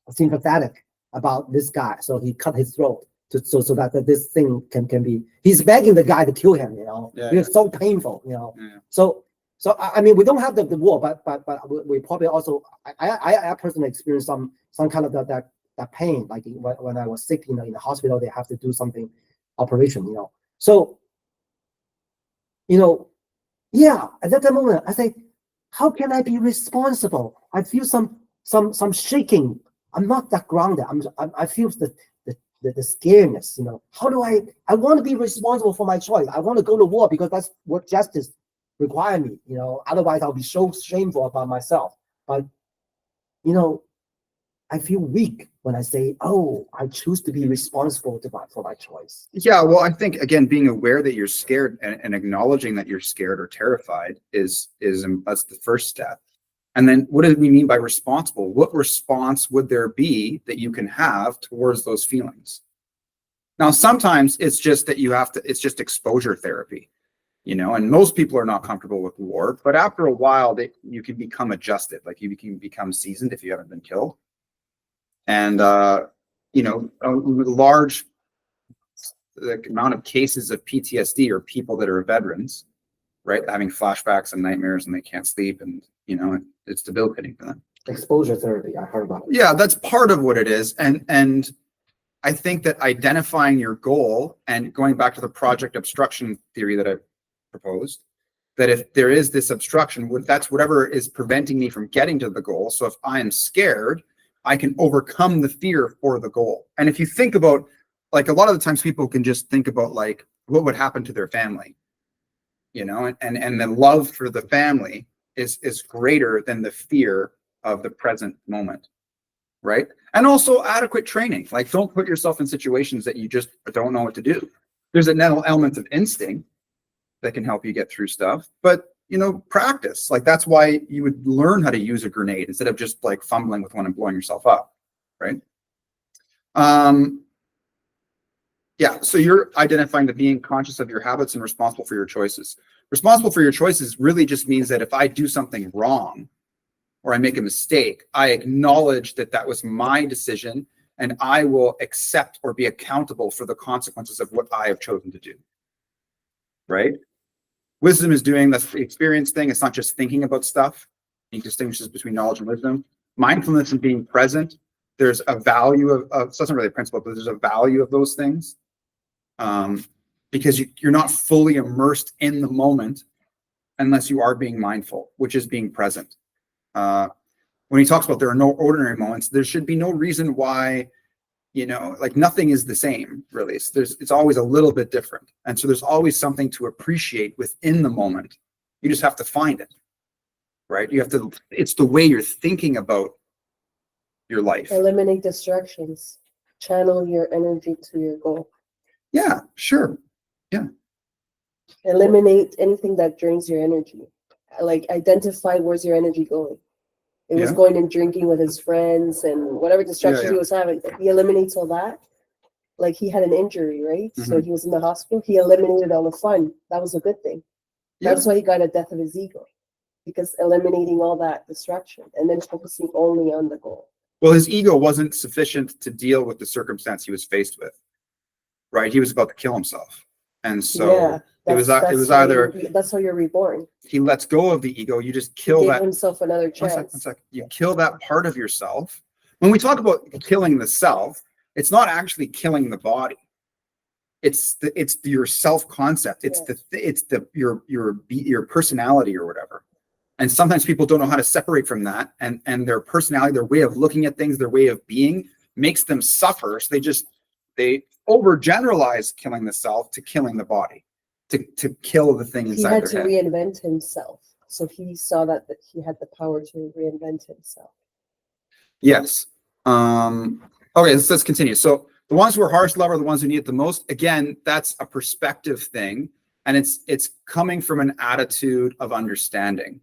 sympathetic about this guy, so he cut his throat so that this thing can be. He's begging the guy to kill him. It's so painful. Yeah. So I mean, we don't have the war, but we probably also. I personally experienced some kind of that pain, like when I was sick. In the hospital, they have to do something operation. So. Yeah. At that moment, I say, how can I be responsible? I feel some shaking. I'm not that grounded. I feel the scaredness. How do I want to be responsible for my choice. I want to go to war because that's what justice require me. Otherwise I'll be so shameful about myself. But I feel weak when I say, "Oh, I choose to be responsible for my choice." Yeah, well, I think again, being aware that you're scared and acknowledging that you're scared or terrified is that's the first step. And then, what do we mean by responsible? What response would there be that you can have towards those feelings? Now, sometimes it's just that it's just exposure therapy, and most people are not comfortable with war, but after a while you can become adjusted, like you can become seasoned if you haven't been killed. And, a large amount of cases of PTSD are people that are veterans, right? Having flashbacks and nightmares and they can't sleep and, it's debilitating for them. Exposure therapy, I heard about it. Yeah, that's part of what it is. And I think that identifying your goal and going back to the project obstruction theory that I proposed, that if there is this obstruction, that's whatever is preventing me from getting to the goal. So if I am scared, I can overcome the fear for the goal. And if you think about, like, a lot of the times people can just think about like what would happen to their family, and the love for the family is greater than the fear of the present moment. Right. And also adequate training. Like, don't put yourself in situations that you just don't know what to do. There's an element of instinct that can help you get through stuff, but practice. Like, that's why you would learn how to use a grenade instead of just like fumbling with one and blowing yourself up. Right. Yeah. So you're identifying that being conscious of your habits and responsible for your choices. Responsible for your choices really just means that if I do something wrong, or I make a mistake, I acknowledge that that was my decision, and I will accept or be accountable for the consequences of what I have chosen to do. Right? Wisdom is doing the experience thing. It's not just thinking about stuff. It distinguishes between knowledge and wisdom. Mindfulness and being present. There's a value of so it's not really a principle, but there's a value of those things. Because you're not fully immersed in the moment unless you are being mindful, which is being present. When he talks about there are no ordinary moments, there should be no reason why, like nothing is the same, really. It's always a little bit different. And so there's always something to appreciate within the moment. You just have to find it, right? It's the way you're thinking about your life. Eliminate distractions. Channel your energy to your goal. Yeah, sure. Eliminate anything that drains your energy. Like, identify where's your energy going. It was going and drinking with his friends and whatever distraction he was having. He eliminates all that. Like, he had an injury, right? So he was in the hospital. He eliminated all the fun. That was a good thing. That's why he got a death of his ego, because eliminating all that distraction and then focusing only on the goal. Well, his ego wasn't sufficient to deal with the circumstance he was faced with, right? He was about to kill himself. And so that's how you're reborn. He lets go of the ego. You just kill that. Himself another chance. One second. You kill that part of yourself. When we talk about killing the self, it's not actually killing the body. It's your self concept. It's your personality or whatever. And sometimes people don't know how to separate from that, and their personality, their way of looking at things, their way of being makes them suffer. So they overgeneralize killing the self to killing the body, to kill the thing inside their head. He had to reinvent himself. So he saw that he had the power to reinvent himself. Yes. Okay, let's continue. So the ones who are hardest love are the ones who need it the most. Again, that's a perspective thing. And it's coming from an attitude of understanding,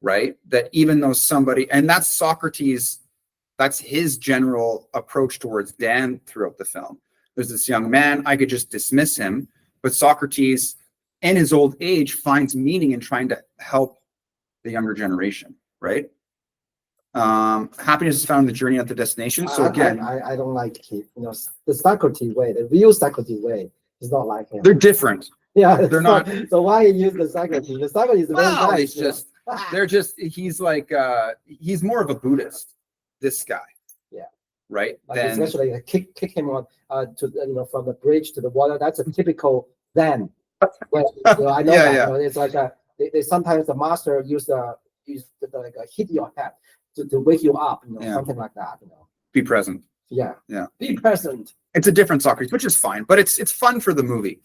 right? That even though somebody, and that's Socrates, that's his general approach towards Dan throughout the film. There's this young man, I could just dismiss him, but Socrates, in his old age, finds meaning in trying to help the younger generation, right? Happiness is found in the journey, not the destination. So again, I don't like the Socrates way, the real Socrates way is not like him. They're different. Yeah, they're not. So why you use the Socrates? The Socrates is very nice. He's like, he's more of a Buddhist, this guy. Yeah. Right. Like especially kick him on from the bridge to the water. That's a typical Zen. I know that. It's like they sometimes the master use hit your head to wake you up, something like that. Be present. Yeah. Yeah. Be present. It's a different Socrates, which is fine, but it's fun for the movie,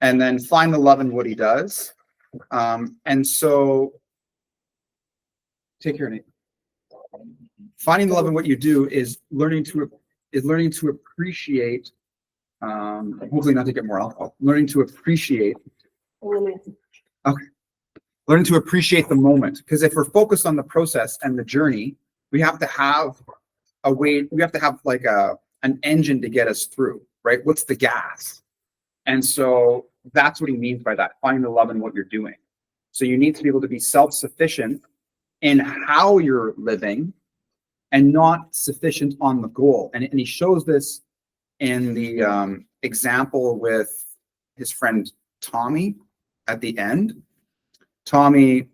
And then find the love in what he does. And so take your name. Finding the love in what you do is learning to appreciate, hopefully not to get more alcohol, learning to appreciate. Okay. Learning to appreciate the moment. Because if we're focused on the process and the journey, we have to have a way, we have to have like an engine to get us through, right? What's the gas? And so that's what he means by that. Find the love in what you're doing. So you need to be able to be self-sufficient in how you're living and not sufficient on the goal. And he shows this in the example with his friend Tommy at the end. Tommy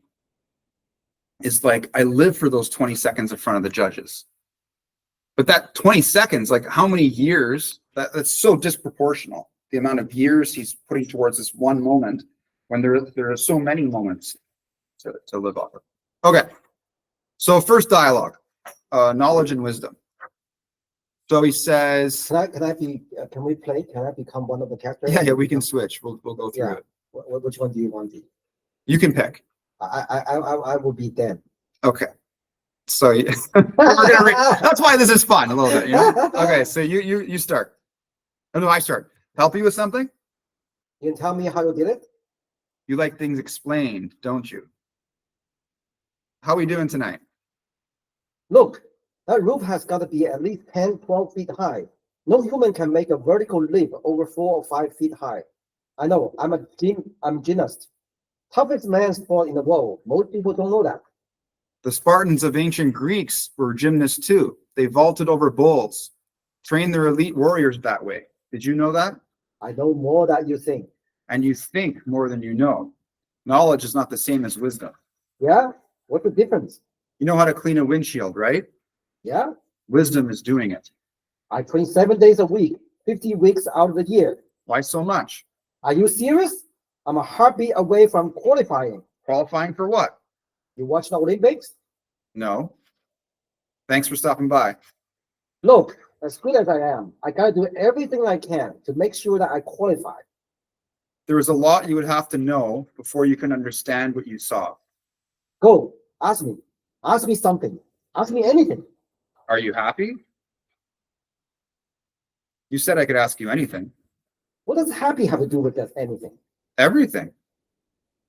is like, I live for those 20 seconds in front of the judges. But that 20 seconds, like how many years, that's so disproportional. The amount of years he's putting towards this one moment when there are so many moments to live off of. Okay. So first dialogue, knowledge and wisdom. So he says, Can we play? Can I become one of the characters? yeah, we can switch. We'll go through Yeah. it. Which one do you want? You can pick. I will be them. Okay. So that's why this is fun a little bit. You know? Okay. So you start. Oh, no, I start. Help you with something? You can tell me how you did it? You like things explained, don't you? How are we doing tonight? Look, that roof has got to be at least 10, 12 feet high. No human can make a vertical leap over 4 or 5 feet high. I know, I'm a gymnast. Toughest man sport in the world. Most people don't know that. The Spartans of ancient Greeks were gymnasts too. They vaulted over bulls, trained their elite warriors that way. Did you know that? I know more than you think. And you think more than you know. Knowledge is not the same as wisdom. Yeah? What's the difference? You know how to clean a windshield, right? Yeah? Wisdom is doing it. I train 7 days a week, 50 weeks out of the year. Why so much? Are you serious? I'm a heartbeat away from qualifying. Qualifying for what? You watch the Olympics? No. Thanks for stopping by. Look, as good as I am, I gotta do everything I can to make sure that I qualify. There is a lot you would have to know before you can understand what you saw. Go, ask me. Ask me something. Ask me anything. Are you happy? You said I could ask you anything. What does happy have to do with that anything? Everything.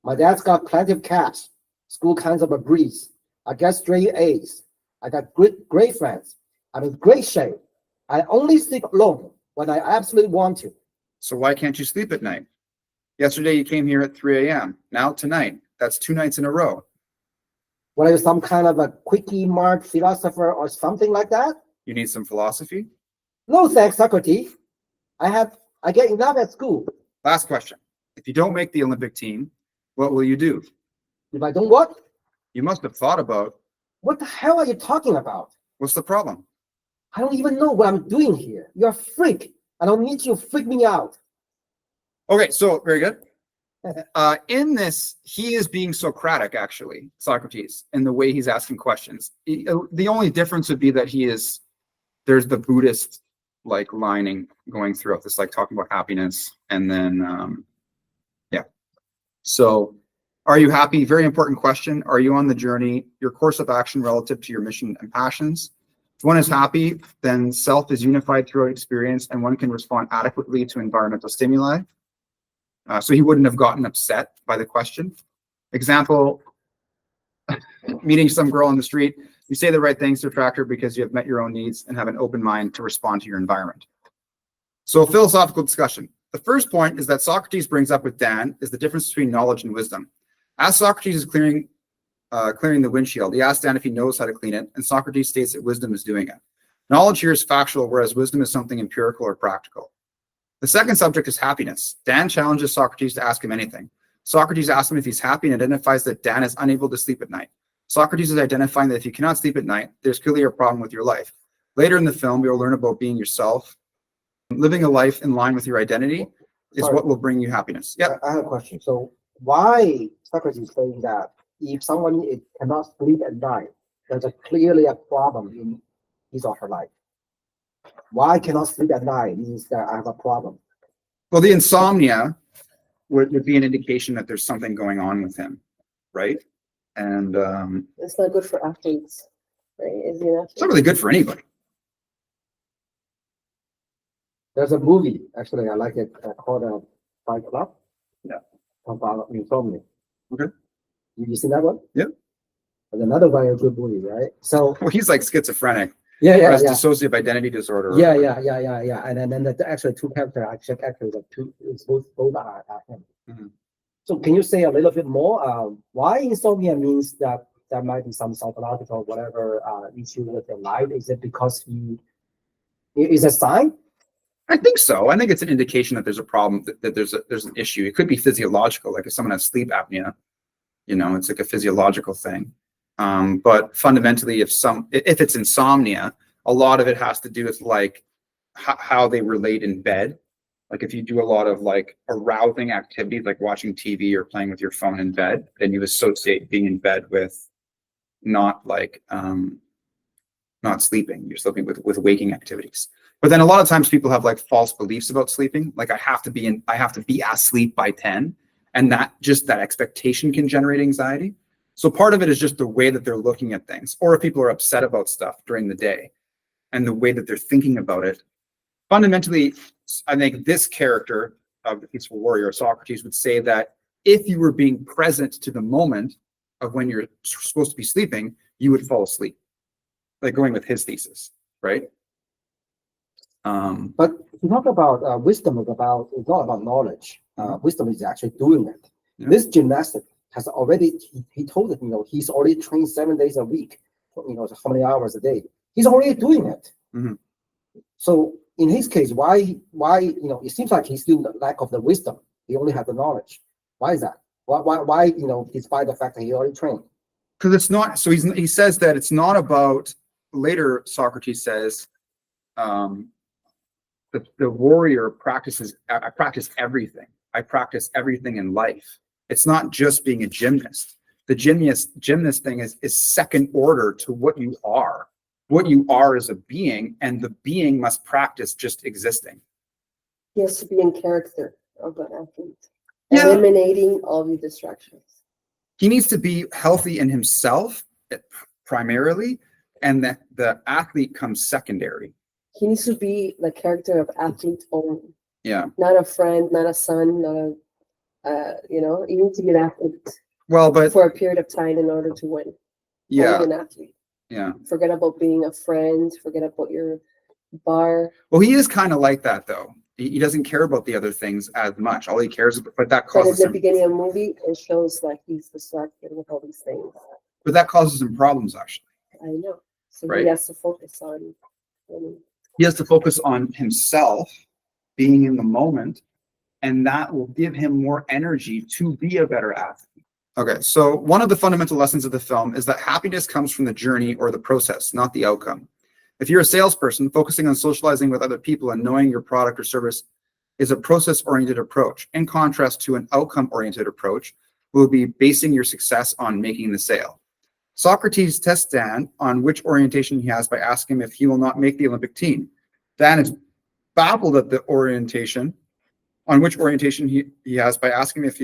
My dad's got plenty of cash. School kinds of a breeze. I get straight A's. I got great friends. I'm in great shape. I only sleep alone when I absolutely want to. So why can't you sleep at night? Yesterday you came here at 3 a.m. Now tonight. That's 2 nights in a row. What are you, some kind of a quickie mart philosopher or something like that? You need some philosophy? No thanks, Socrates. I get enough at school. Last question. If you don't make the Olympic team, what will you do? If I don't what? You must have thought about, What the hell are you talking about? what's the problem? I don't even know what I'm doing here. You're a freak. I don't need you to freak me out. Okay, so very good. In this, he is being Socratic, actually, Socrates, in the way he's asking questions. The only difference would be that there's the Buddhist like lining going throughout this, like talking about happiness. And then, yeah. So are you happy? Very important question. Are you on the journey? Your course of action relative to your mission and passions. If one is happy, then self is unified throughout experience and one can respond adequately to environmental stimuli. So he wouldn't have gotten upset by the question. Example, meeting some girl on the street, you say the right things to attract her because you have met your own needs and have an open mind to respond to your environment. So philosophical discussion. The first point is that Socrates brings up with Dan is the difference between knowledge and wisdom. As Socrates is clearing the windshield, he asks Dan if he knows how to clean it, and Socrates states that wisdom is doing it. Knowledge here is factual, whereas wisdom is something empirical or practical. The second subject is happiness. Dan challenges Socrates to ask him anything. Socrates asks him if he's happy and identifies that Dan is unable to sleep at night. Socrates is identifying that if you cannot sleep at night, there's clearly a problem with your life. Later in the film, we will learn about being yourself. Living a life in line with your identity is what will bring you happiness. Yeah. I have a question. So why Socrates is saying that if someone cannot sleep at night, there's clearly a problem in his or her life? Why cannot sleep at night means that I have a problem. Well, the insomnia would be an indication that there's something going on with him, right? And It's not good for athletes, right? Is he an athlete? it's not really good for anybody. There's a movie, actually, I like it, called Fight Club. Yeah. About insomnia. Okay. You seen that one? Yep. There's another very good movie, right? So Well, he's like schizophrenic. Yeah, yeah, as yeah. dissociative identity disorder. or Yeah, whatever. yeah. And then the actually two characters actually the two is both are him. Mhm. So can you say a little bit more? Why insomnia means that there might be some psychological whatever issue with the life? Is it because is a sign? I think so. I think it's an indication that there's a problem, that there's an issue. It could be physiological, like if someone has sleep apnea, it's like a physiological thing. But fundamentally, if it's insomnia, a lot of it has to do with like how they relate in bed. Like if you do a lot of like arousing activities, like watching TV or playing with your phone in bed, then you associate being in bed with not like not sleeping. You're sleeping with waking activities. But then a lot of times people have like false beliefs about sleeping. Like I have to be asleep by 10. And that expectation can generate anxiety. So part of it is just the way that they're looking at things. Or if people are upset about stuff during the day and the way that they're thinking about it. Fundamentally, I think this character of the Peaceful Warrior, Socrates, would say that if you were being present to the moment of when you're supposed to be sleeping, you would fall asleep. Like going with his thesis, right? But to talk about wisdom is it's not about knowledge. Wisdom is actually doing it. Yeah. This gymnastic has already, he told it, he's already trained 7 days a week, how many hours a day. He's already doing it. Mhm. So in his case, why, it seems like he's still the lack of the wisdom. He only has the knowledge. Why is that? Why, despite the fact that he already trained? Because it's not, so he says that it's not about, later Socrates says, the warrior practices, I practice everything. I practice everything in life. It's not just being a gymnast. The gymnast thing is second order to what you are. What you are as a being, and the being must practice just existing. He has to be in character of an athlete, Yeah. eliminating all the distractions. He needs to be healthy in himself primarily, and that the athlete comes secondary. He needs to be the character of athlete only, Yeah. not a friend, not a son, not a, you need to be an athlete Well, but for a period of time in order to win. yeah, Only an athlete. yeah. Forget about being a friend. Forget about your bar. Well, he is kind of like that though. He doesn't care about the other things as much. All he cares about, but that But causes in the him, beginning of the movie, it shows that he's distracted with all these things. but that causes him problems actually. I know. So Right. he has to focus on. He has to focus on himself, being in the moment, and that will give him more energy to be a better athlete. Okay, so one of the fundamental lessons of the film is that happiness comes from the journey or the process, not the outcome. If you're a salesperson, focusing on socializing with other people and knowing your product or service is a process-oriented approach, in contrast to an outcome-oriented approach, will be basing your success on making the sale. Socrates tests Dan on which orientation he has by asking him if he will not make the Olympic team. Dan is baffled at the orientation, on which orientation he has by asking if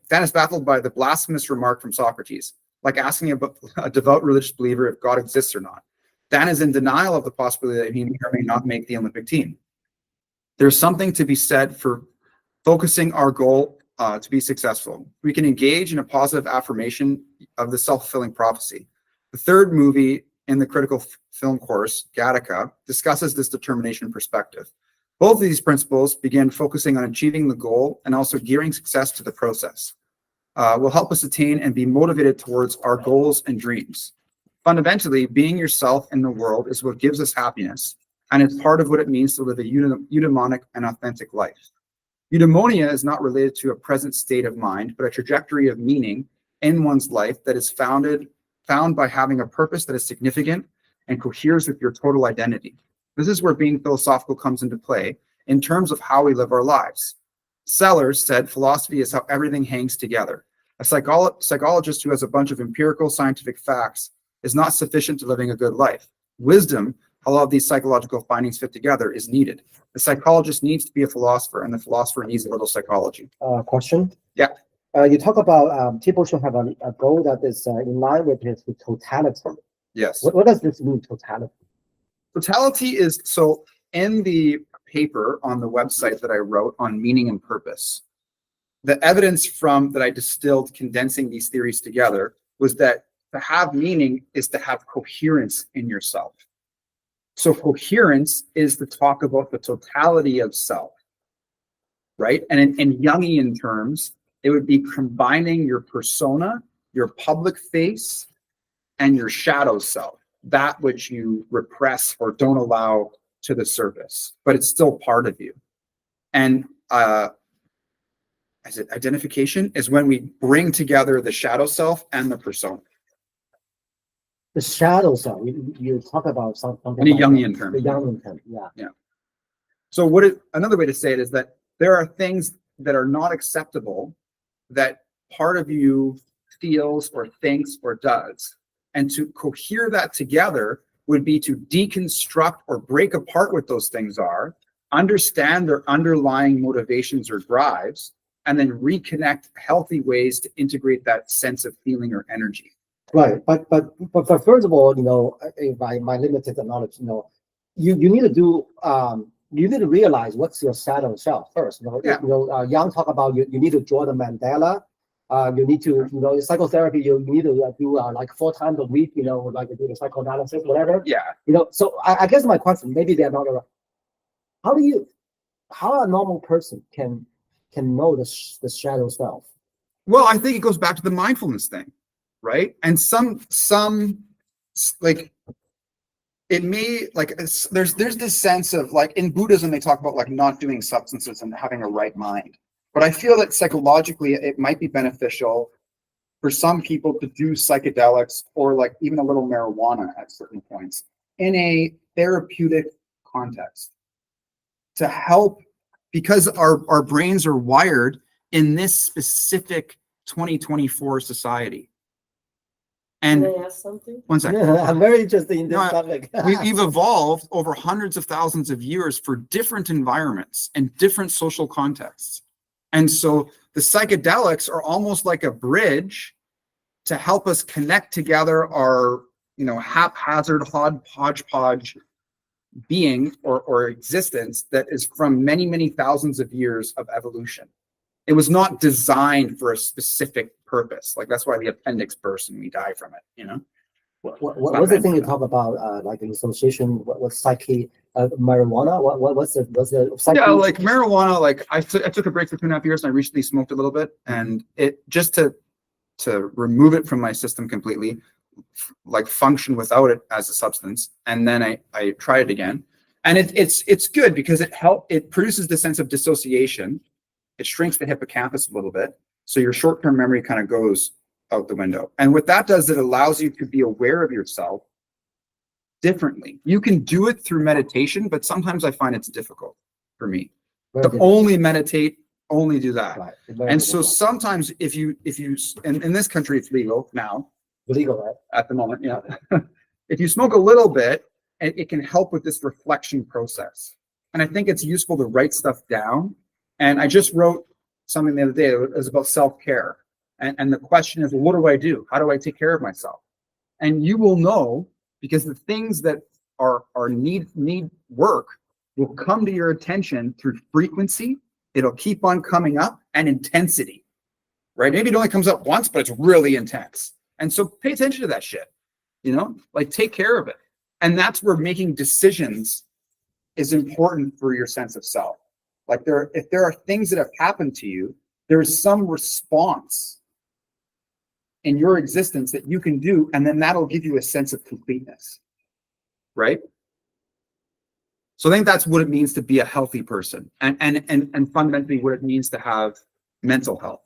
Dan is baffled by the blasphemous remark from Socrates, like asking about a devout religious believer if God exists or not. Dan is in denial of the possibility that he may or may not make the Olympic team. There's something to be said for focusing our goal to be successful. We can engage in a positive affirmation of the self-fulfilling prophecy. The third movie in the critical film course, Gattaca, discusses this determination perspective. Both of these principles begin focusing on achieving the goal and also gearing success to the process. Will help us attain and be motivated towards our goals and dreams. Fundamentally, being yourself in the world is what gives us happiness, and it's part of what it means to live a eudaimonic and authentic life. Eudaimonia is not related to a present state of mind, but a trajectory of meaning in one's life that is found by having a purpose that is significant and coheres with your total identity. This is where being philosophical comes into play in terms of how we live our lives. Sellers said philosophy is how everything hangs together. A psychologist who has a bunch of empirical scientific facts is not sufficient to living a good life. Wisdom, how all of these psychological findings fit together, is needed. The psychologist needs to be a philosopher, and the philosopher needs a little psychology. Question? Yeah. You talk about people should have a goal that is in line with his totality. Yes. What does this mean, totality? Totality is, so in the paper on the website that I wrote on meaning and purpose, the evidence that I distilled condensing these theories together was that to have meaning is to have coherence in yourself. So coherence is to talk about the totality of self, right? And in Jungian terms, it would be combining your persona, your public face, and your shadow self, that which you repress or don't allow to the surface, but it's still part of you. And is it identification is when we bring together the shadow self and the persona The shadow self, you talk about something. in a like Jungian The term. Jungian term, yeah. So another way to say it is that there are things that are not acceptable that part of you feels or thinks or does. And to cohere that together would be to deconstruct or break apart what those things are, understand their underlying motivations or drives, and then reconnect healthy ways to integrate that sense of feeling or energy. Right, but first of all, by my limited knowledge, you need to do you need to realize what's your shadow self first. Yeah. Young talk about you need to draw the mandala. You need to, psychotherapy. You need to do like 4 times a week. Like do the psychoanalysis, whatever. Yeah. So I guess my question, maybe they're not around. How a normal person can know the shadow self? Well, I think it goes back to the mindfulness thing, right? And some like it may like there's this sense of like in Buddhism they talk about like not doing substances and having a right mind. But I feel that psychologically it might be beneficial for some people to do psychedelics or like even a little marijuana at certain points in a therapeutic context to help, because our brains are wired in this specific 2024 society. Can And I ask something? one second. I'm very interested in this No, topic. We've evolved over hundreds of thousands of years for different environments and different social contexts. And so the psychedelics are almost like a bridge to help us connect together our, haphazard hodgepodge being or existence that is from many, many thousands of years of evolution. It was not designed for a specific purpose. Like that's why the appendix bursts and we die from it, What's the thing you talk about, like the association with psyche, marijuana? What's the psyche? Yeah, like marijuana, like I took a break for 2.5 years and I recently smoked a little bit, and it just to remove it from my system completely, like function without it as a substance. And then I tried it again, and it's good because it produces the sense of dissociation. It shrinks the hippocampus a little bit. So your short-term memory kind of goes out the window. And what that does, it allows you to be aware of yourself differently. You can do it through meditation, but sometimes I find it's difficult for me to only meditate, only do that. Right. And so sometimes if you in this country, it's legal now legal, right? at the moment. Yeah. If you smoke a little bit, it can help with this reflection process. And I think it's useful to write stuff down. And I just wrote something the other day. It was about self-care. And the question is, well, what do I do? How do I take care of myself? And you will know, because the things that are need work will come to your attention through frequency. It'll keep on coming up, and intensity, right? Maybe it only comes up once, but it's really intense. And so pay attention to that shit, like take care of it. And that's where making decisions is important for your sense of self. Like if there are things that have happened to you, there is some response in your existence that you can do, and then that'll give you a sense of completeness, right? So I think that's what it means to be a healthy person, and fundamentally what it means to have mental health,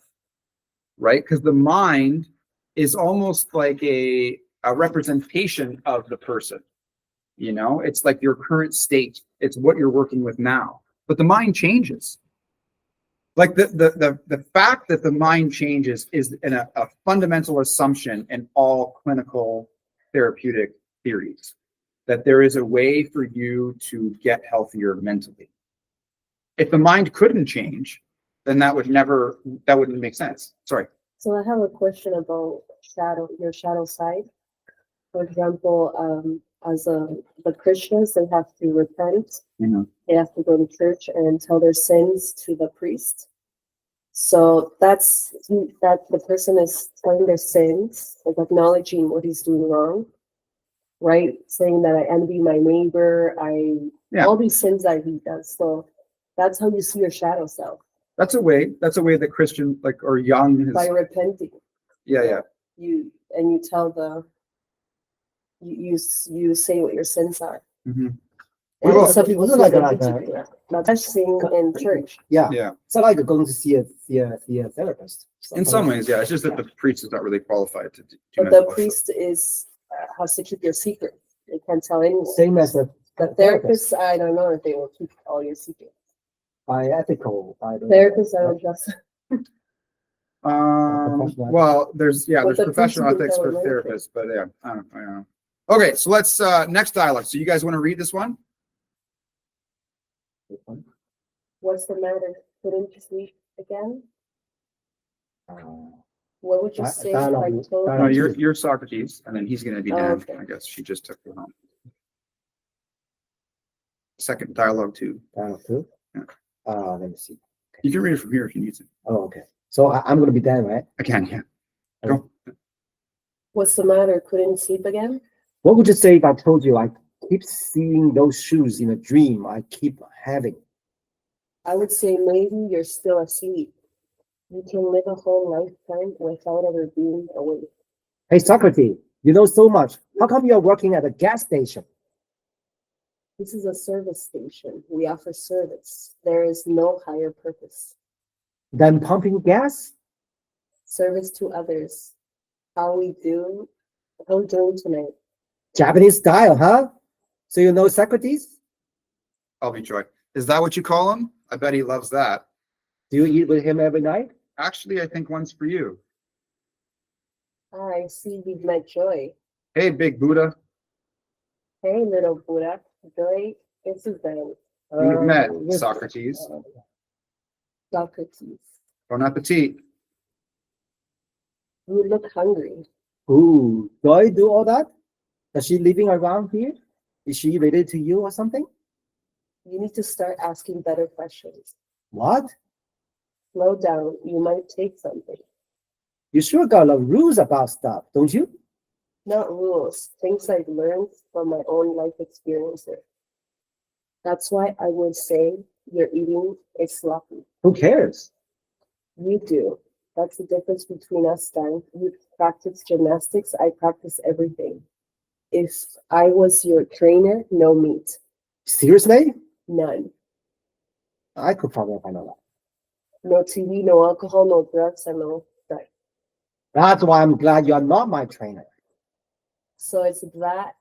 right? Because the mind is almost like a representation of the person. It's like your current state. It's what you're working with now. But the mind changes. Like the fact that the mind changes is a fundamental assumption in all clinical therapeutic theories, that there is a way for you to get healthier mentally. If the mind couldn't change, then that wouldn't make sense. Sorry. So I have a question about your shadow side. For example, the Christians, they have to repent. They have to go to church and tell their sins to the priest. So that the person is telling their sins, like acknowledging what he's doing wrong. right? Saying that I envy my neighbor, Yeah. all these sins that he does. So that's how you see your shadow self, That's a way that Christian, like, or Young by has, repenting. yeah. You tell you say what your sins are. Mhm. And Well, some people wasn't feel like guilty that. to do it. Not just sing in church. Yeah. Yeah. It's not like going to see a therapist. In some ways, yeah. It's just that the priest is not really qualified to do But mental the health. priest is has to keep your secret. They can't tell anyone. Same as The therapist. therapist, I don't know if they will keep all your secrets. By ethical, by the Therapist, I don't trust. Professional Well, there's With the professional priest, you ethics can for tell them therapists, but yeah, I don't know. Okay, so let's, next dialogue. So you guys want to read this one? What's the matter? Couldn't you sleep again? Uh, What would you Di- say if I dialogue- told No, dialogue. you? you're Socrates, and then he's gonna be Oh, Dan, okay. I guess. She just took you home. Second dialogue two. dialogue two. Yeah. Let me see. You can read it from here if you need to. Oh, okay. So I'm gonna be Dan, right? Again, yeah. Go. What's the matter? Couldn't you sleep again? What would you say if I told you I keep seeing those shoes in a dream I keep having? I would say maybe you're still asleep. You can live a whole lifetime without ever being awake. Hey, Socrates, you know so much. How come you're working at a gas station? This is a service station. We offer service. There is no higher purpose. Than pumping gas? Service to others. How we doing tonight? Japanese style, huh? So you know Socrates? I'll be joy. Is that what you call him? I bet he loves that. Do you eat with him every night? Actually, I think one's for you. I see you've met Joy. Hey, big Buddha. Hey, little Buddha. Joy, this is Ben. We've met, yes. Socrates. Socrates. Bon appetit. You look hungry. Ooh, do I do all that? Is she living around here? Is she related to you or something? You need to start asking better questions. What? Slow down. You might take something. You sure got a lot of rules about stuff, don't you? Not rules, things I've learned from my own life experiences. That's why I would say your eating is sloppy. Who cares? You do. That's the difference between us, Dan. You practice gymnastics, I practice everything. If I was your trainer, no meat. Seriously? None. I could probably find out that. No TV, no alcohol, no drugs, and no sex. That's why I'm glad you're not my trainer. So it's that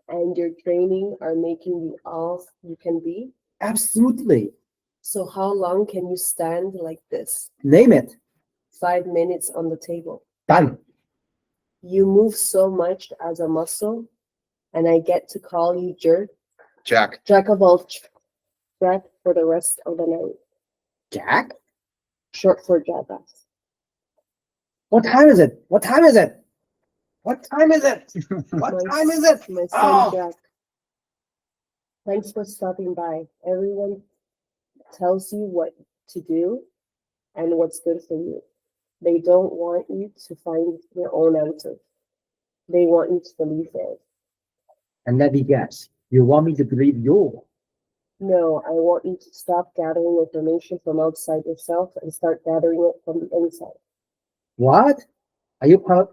and your training are making you all you can be. Absolutely. So how long can you stand like this? Name it. 5 minutes on the table. Done. You move so much as a muscle, and I get to call you jerk, Jack. jack of all track for the rest of the night. Jack? Short for jackass. What time is it? What time is it? What time is it? What time is it? My son Oh. Jack. Thanks for stopping by. Everyone tells you what to do and what's good for you. They don't want you to find your own answer. They want you to believe theirs. And let me guess. You want me to believe you? No, I want you to stop gathering information from outside yourself and start gathering it from the inside. What? Are you part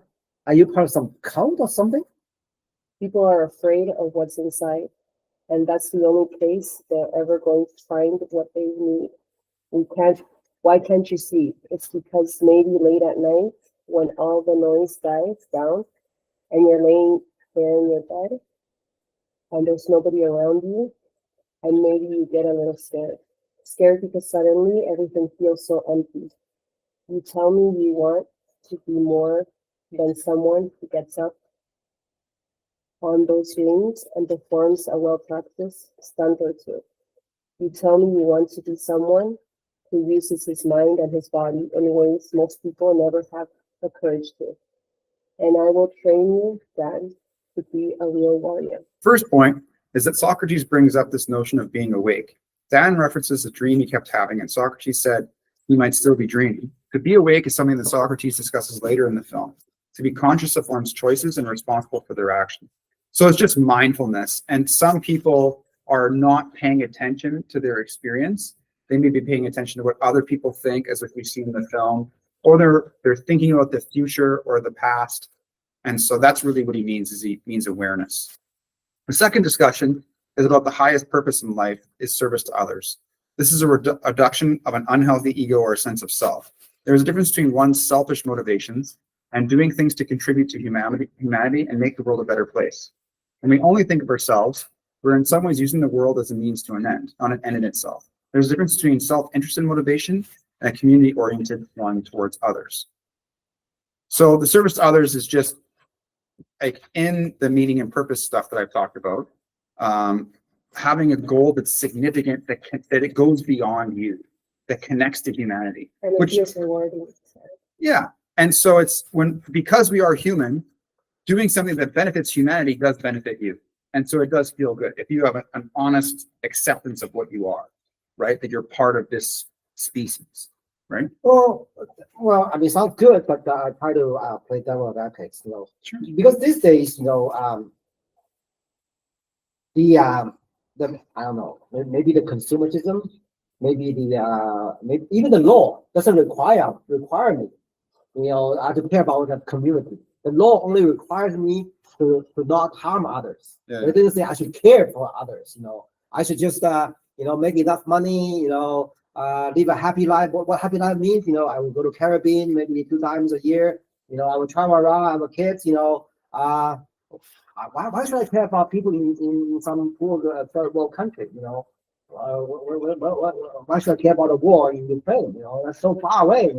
of some cult or something? People are afraid of what's inside, and that's the only place they're ever going to find what they need. Why can't you sleep? It's because maybe late at night, when all the noise dies down, and you're laying there in your bed, and there's nobody around you, and maybe you get a little scared. Scared because suddenly everything feels so empty. You tell me you want to be more than someone who gets up on those wings and performs a well-practiced stunt or two. You tell me you want to be someone who uses his mind and his body in ways most people never have the courage to. And I will train you, Dan, to be a real warrior. First point is that Socrates brings up this notion of being awake. Dan references a dream he kept having, and Socrates said he might still be dreaming. To be awake is something that Socrates discusses later in the film. To be conscious of one's choices and responsible for their actions. So it's just mindfulness. And some people are not paying attention to their experience. They may be paying attention to what other people think, as if we've seen in the film, or they're thinking about the future or the past. And so that's really what he means, is he means awareness. The second discussion is about the highest purpose in life is service to others. This is a reduction of an unhealthy ego or a sense of self. There's a difference between one's selfish motivations and doing things to contribute to humanity and make the world a better place. When we only think of ourselves, we're in some ways using the world as a means to an end, not an end in itself. There's a difference between self-interested motivation and a community-oriented one towards others. So the service to others is just like in the meaning and purpose stuff that I've talked about, having a goal that's significant, that it goes beyond you, that connects to humanity. And it Which- feels rewarding. Yeah. And so it's because we are human, doing something that benefits humanity does benefit you. And so it does feel good if you have an honest acceptance of what you are, right? That you're part of this species, right? Well, I mean, sounds good, but I try to play devil advocate, Sure. because these days, the I don't know, maybe the consumerism, maybe maybe even the law doesn't require me, to care about the community. The law only requires me to not harm others. Yeah. It didn't say I should care for others. I should just make enough money. Live a happy life. What happy life means? I will go to Caribbean maybe 2 times a year. I will travel around. I have kids. Why should I care about people in some poor third world country? Why should I care about a war in Ukraine? That's so far away.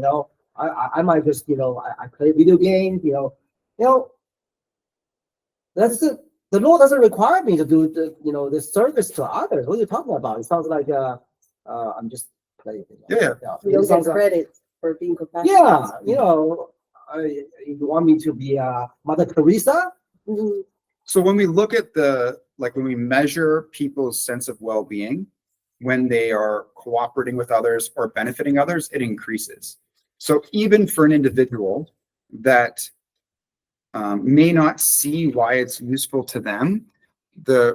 I might just I play video games. That's the law doesn't require me to do the service to others. What are you talking about? It sounds like I'm just playing. Yeah. You don't It sounds get like- credit for being compassionate. Yeah, you want me to be Mother Teresa? Mhm. So when we look at when we measure people's sense of well-being, when they are cooperating with others or benefiting others, it increases. So even for an individual that may not see why it's useful to them,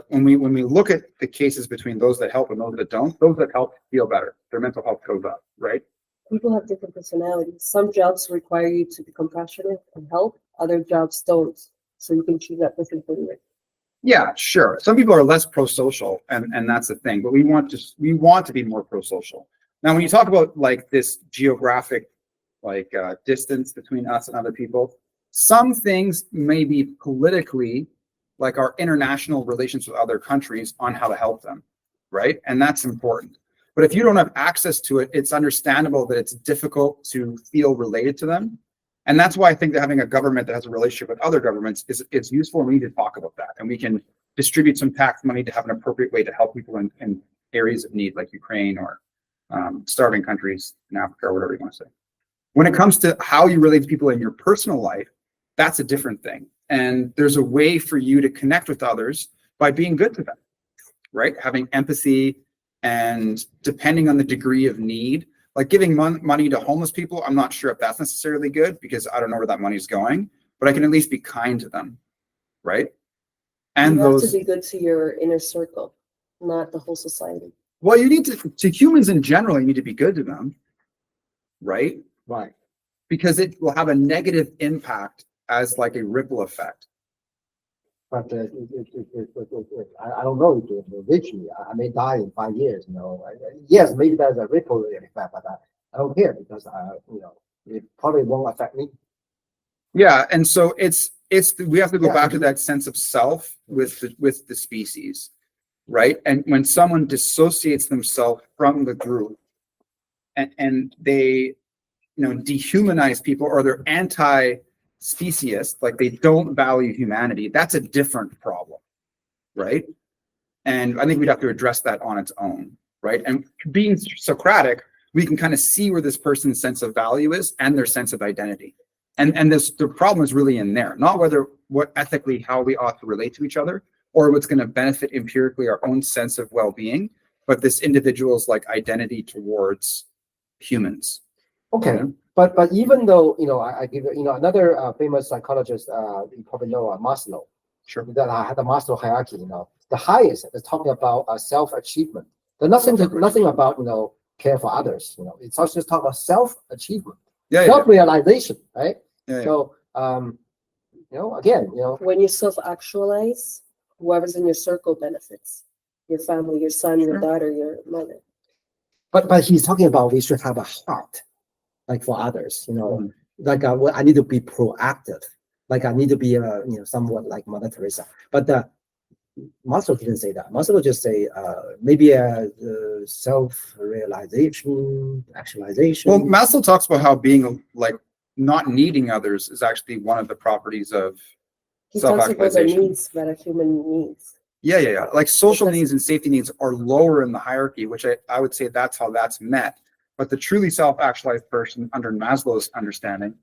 when we look at the cases between those that help and those that don't, those that help feel better. Their mental health goes up, right? People have different personalities. Some jobs require you to be compassionate and help. Other jobs don't. So you can choose that differently. Yeah, sure. Some people are less pro-social, and that's the thing. But we want to be more pro-social. Now, when you talk about like this geographic distance between us and other people, some things may be politically like our international relations with other countries on how to help them, right? And that's important. But if you don't have access to it, it's understandable that it's difficult to feel related to them. And that's why I think that having a government that has a relationship with other governments is useful, and we need to talk about that. And we can distribute some tax money to have an appropriate way to help people in areas of need, like Ukraine or starving countries in Africa or whatever you want to say. When it comes to how you relate to people in your personal life, that's a different thing. And there's a way for you to connect with others by being good to them, right? Having empathy, and depending on the degree of need, like giving money to homeless people, I'm not sure if that's necessarily good because I don't know where that money's going, but I can at least be kind to them, right? And You have those, to be good to your inner circle, not the whole society. well, you need to humans in general, you need to be good to them, right? Right. Because it will have a negative impact as like a ripple effect. But I don't know if it will reach me. I may die in 5 years. Yes, maybe there's a ripple effect, but I don't care because it probably won't affect me. Yeah, and so we have to go Yeah. back to that sense of self with the species, right? And when someone dissociates themselves from the group and they dehumanize people, or they're anti-speciest, like they don't value humanity, that's a different problem, right? And I think we'd have to address that on its own, right? And being Socratic, we can kind of see where this person's sense of value is and their sense of identity. And the problem is really in there, not what ethically how we ought to relate to each other, or what's going to benefit empirically our own sense of well-being, but this individual's like identity towards humans. Okay, but even though I give another famous psychologist, you probably know Maslow. Sure. the Maslow hierarchy, the highest is talking about self-achievement. There's nothing about, care for others, it's also just talking about self-achievement, Yeah, yeah, self-realization, right? yeah, yeah. So, again, When you self-actualize, whoever's in your circle benefits. Your family, your son, your Sure. daughter, your mother. but he's talking about we should have a heart, like for others, Mhm. like I need to be proactive, like I need to be somewhat like Mother Teresa. But Maslow didn't say that. Maslow just say maybe self-realization, actualization. Well, Maslow talks about how being like not needing others is actually one of the properties of He talks about the self-actualization. needs that a human needs. Yeah. Like social That's- needs and safety needs are lower in the hierarchy, which I would say that's how that's met. But the truly self-actualized person under Maslow's understanding,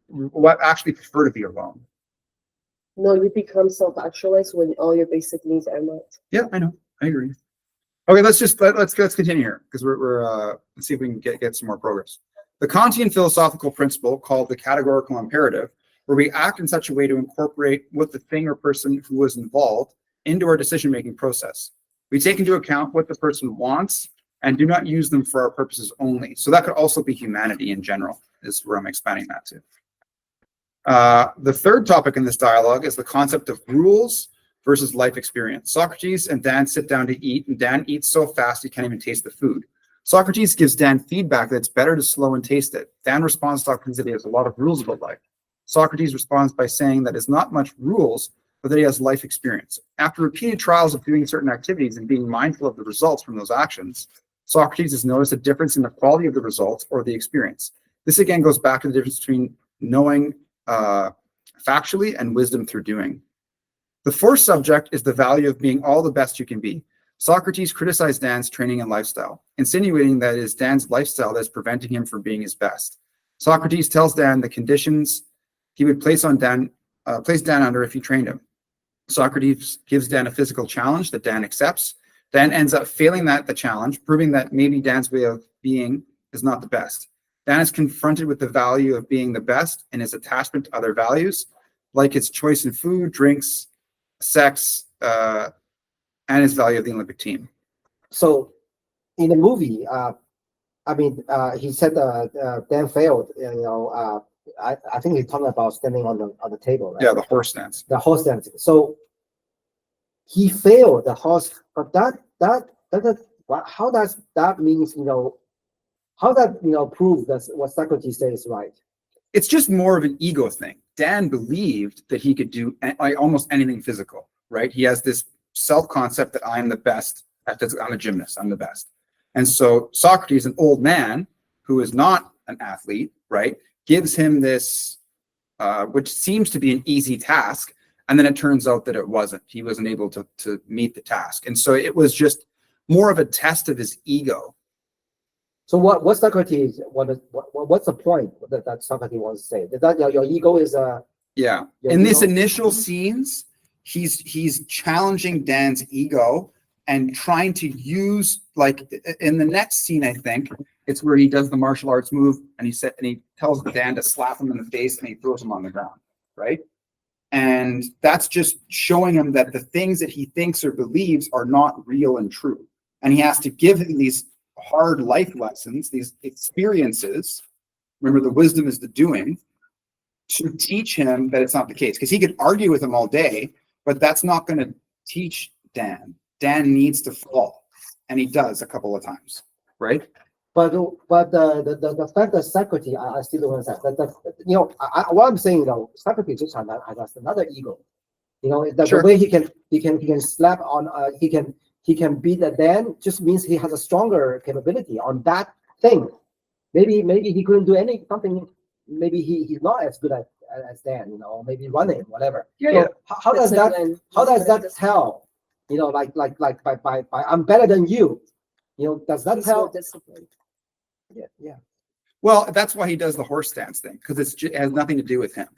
what actually prefer to be alone. No, you become self-actualized when all your basic needs are met. Yeah, I know. I agree. Okay, let's continue here because let's see if we can get some more progress. The Kantian philosophical principle called the categorical imperative, where we act in such a way to incorporate what the thing or person who was involved into our decision-making process. We take into account what the person wants and do not use them for our purposes only. So that could also be humanity in general, is where I'm expanding that to. The third topic in this dialogue is the concept of rules versus life experience. Socrates and Dan sit down to eat, and Dan eats so fast he can't even taste the food. Socrates gives Dan feedback that it's better to slow and taste it. Dan responds to Socrates that he has a lot of rules about life. Socrates responds by saying that it's not much rules, but that he has life experience. After repeated trials of doing certain activities and being mindful of the results from those actions, Socrates has noticed a difference in the quality of the results or the experience. This again goes back to the difference between knowing factually and wisdom through doing. The fourth subject is the value of being all the best you can be. Socrates criticized Dan's training and lifestyle, insinuating that it is Dan's lifestyle that is preventing him from being his best. Socrates tells Dan the conditions he would place Dan under if he trained him. Socrates gives Dan a physical challenge that Dan accepts. Dan ends up failing the challenge, proving that maybe Dan's way of being is not the best. Dan is confronted with the value of being the best and his attachment to other values, like his choice in food, drinks, sex, and his value of the Olympic team. So in the movie, he said Dan failed. I think he's talking about standing on the table, right? Yeah, the horse stance. The horse stance. So he failed the horse, but how does that means how that prove that what Socrates says is right? It's just more of an ego thing. Dan believed that he could do almost anything physical, right? He has this self-concept that I'm the best at this. I'm a gymnast. I'm the best. And so Socrates, an old man who is not an athlete, right, gives him this, which seems to be an easy task. And then it turns out that it wasn't. He wasn't able to meet the task. And so it was just more of a test of his ego. So what Socrates, what's the point that Socrates wants to say? That your ego is Yeah. your In this ego? initial scenes, he's challenging Dan's ego and trying to use, like in the next scene, I think it's where he does the martial arts move and he tells Dan to slap him in the face and he throws him on the ground, right? And that's just showing him that the things that he thinks or believes are not real and true. And he has to give him these hard life lessons, these experiences. Remember, the wisdom is the doing, to teach him that it's not the case. Because he could argue with him all day, but that's not going to teach Dan. Dan needs to fall, and he does a couple of times, right? But the fact that Socrates, I still don't understand. What I'm saying, Socrates just has another ego. Sure. The way he can slap on, he can beat Dan just means he has a stronger capability on that thing. Maybe he couldn't do something. Maybe he's not as good as Dan. Maybe running, whatever. Yeah. How does that tell? By I'm better than you. Does that He's more tell? disciplined. Yeah. Well, that's why he does the horse stance thing, because it has nothing to do with him,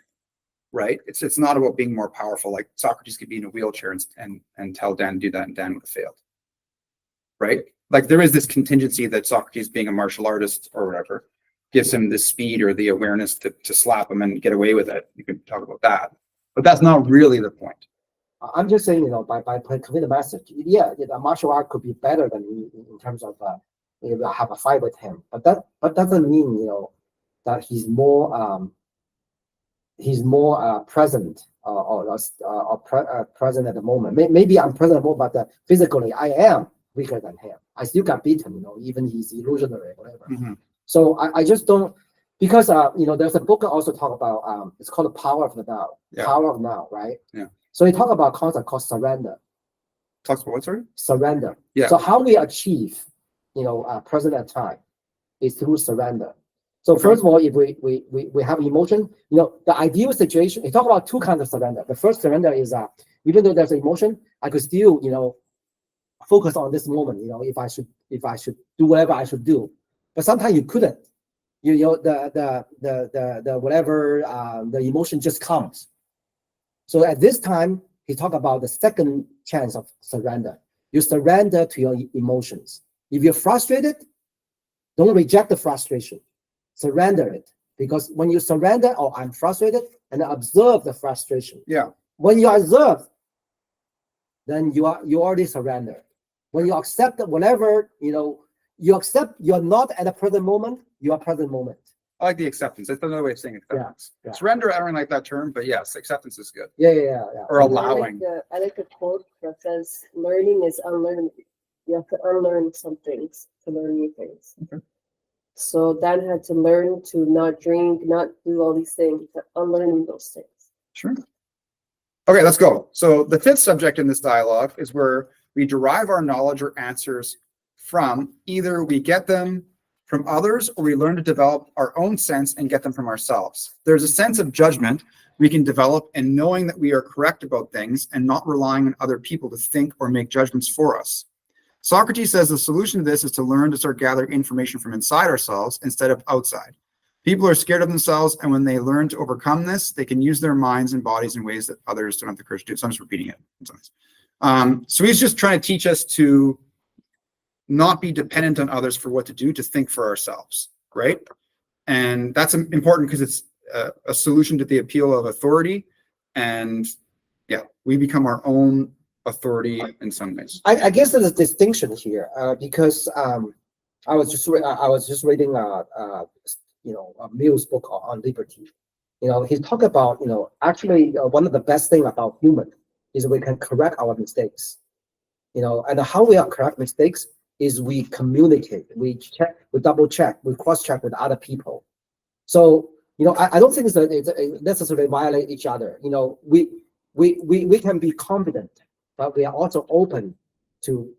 right? It's not about being more powerful. Like Socrates could be in a wheelchair and tell Dan to do that, and Dan would have failed, right? Like there is this contingency that Socrates, being a martial artist or whatever, gives him the speed or the awareness to slap him and get away with it. You could talk about that, But that's not really the point. I'm just saying, by conveying the message, yeah, the martial art could be better than me in terms of have a fight with him, but that doesn't mean that he's more present present at the moment. Maybe I'm present more, but physically I am weaker than him. I still got beaten, even he's illusionary, whatever. Mhm. So I just don't, because there's a book I also talk about. It's called The Power of the Now. Yeah. Power of Now, right? Yeah. So he talk about a concept called surrender. Talks about what, sorry? Surrender. Yeah. So how we achieve, present at time, is through surrender. So Okay. first of all, if we have emotion, the ideal situation. He talk about two kinds of surrender. The first surrender is even though there's emotion, I could still focus on this moment. If I should do whatever I should do, but sometimes you couldn't. The whatever the emotion just comes. So at this time, he talk about the second chance of surrender. You surrender to your emotions. If you're frustrated, don't reject the frustration. Surrender it. Because when you surrender, I'm frustrated, and observe the frustration. Yeah. When you observe, then you already surrender. When you accept that whatever, you accept you're not at the present moment, you are present moment. I like the acceptance. That's another way of saying acceptance. Yeah. Surrender, I don't like that term, but yes, acceptance is good. Yeah. Or allowing. I like a quote that says, "Learning is unlearning." You have to unlearn some things to learn new things. Okay. So Dan had to learn to not drink, not do all these things, to unlearning those things. Sure. Okay, let's go. So the fifth subject in this dialogue is where we derive our knowledge or answers from either we get them from others or we learn to develop our own sense and get them from ourselves. There's a sense of judgment we can develop in knowing that we are correct about things and not relying on other people to think or make judgments for us. Socrates says the solution to this is to learn to start gathering information from inside ourselves instead of outside. People are scared of themselves, and when they learn to overcome this, they can use their minds and bodies in ways that others don't have the courage to do. So I'm just repeating it. So he's just trying to teach us to not be dependent on others for what to do, to think for ourselves, right? And that's important because it's a solution to the appeal of authority. And yeah, we become our own authority in some ways. I guess there's a distinction here because I was just reading Mill's book on liberty. He talked about actually one of the best thing about human is we can correct our mistakes. And how we are correct mistakes is we communicate, we check, we double check, we cross check with other people. So I don't think it's necessarily violate each other. We can be confident, but we are also open to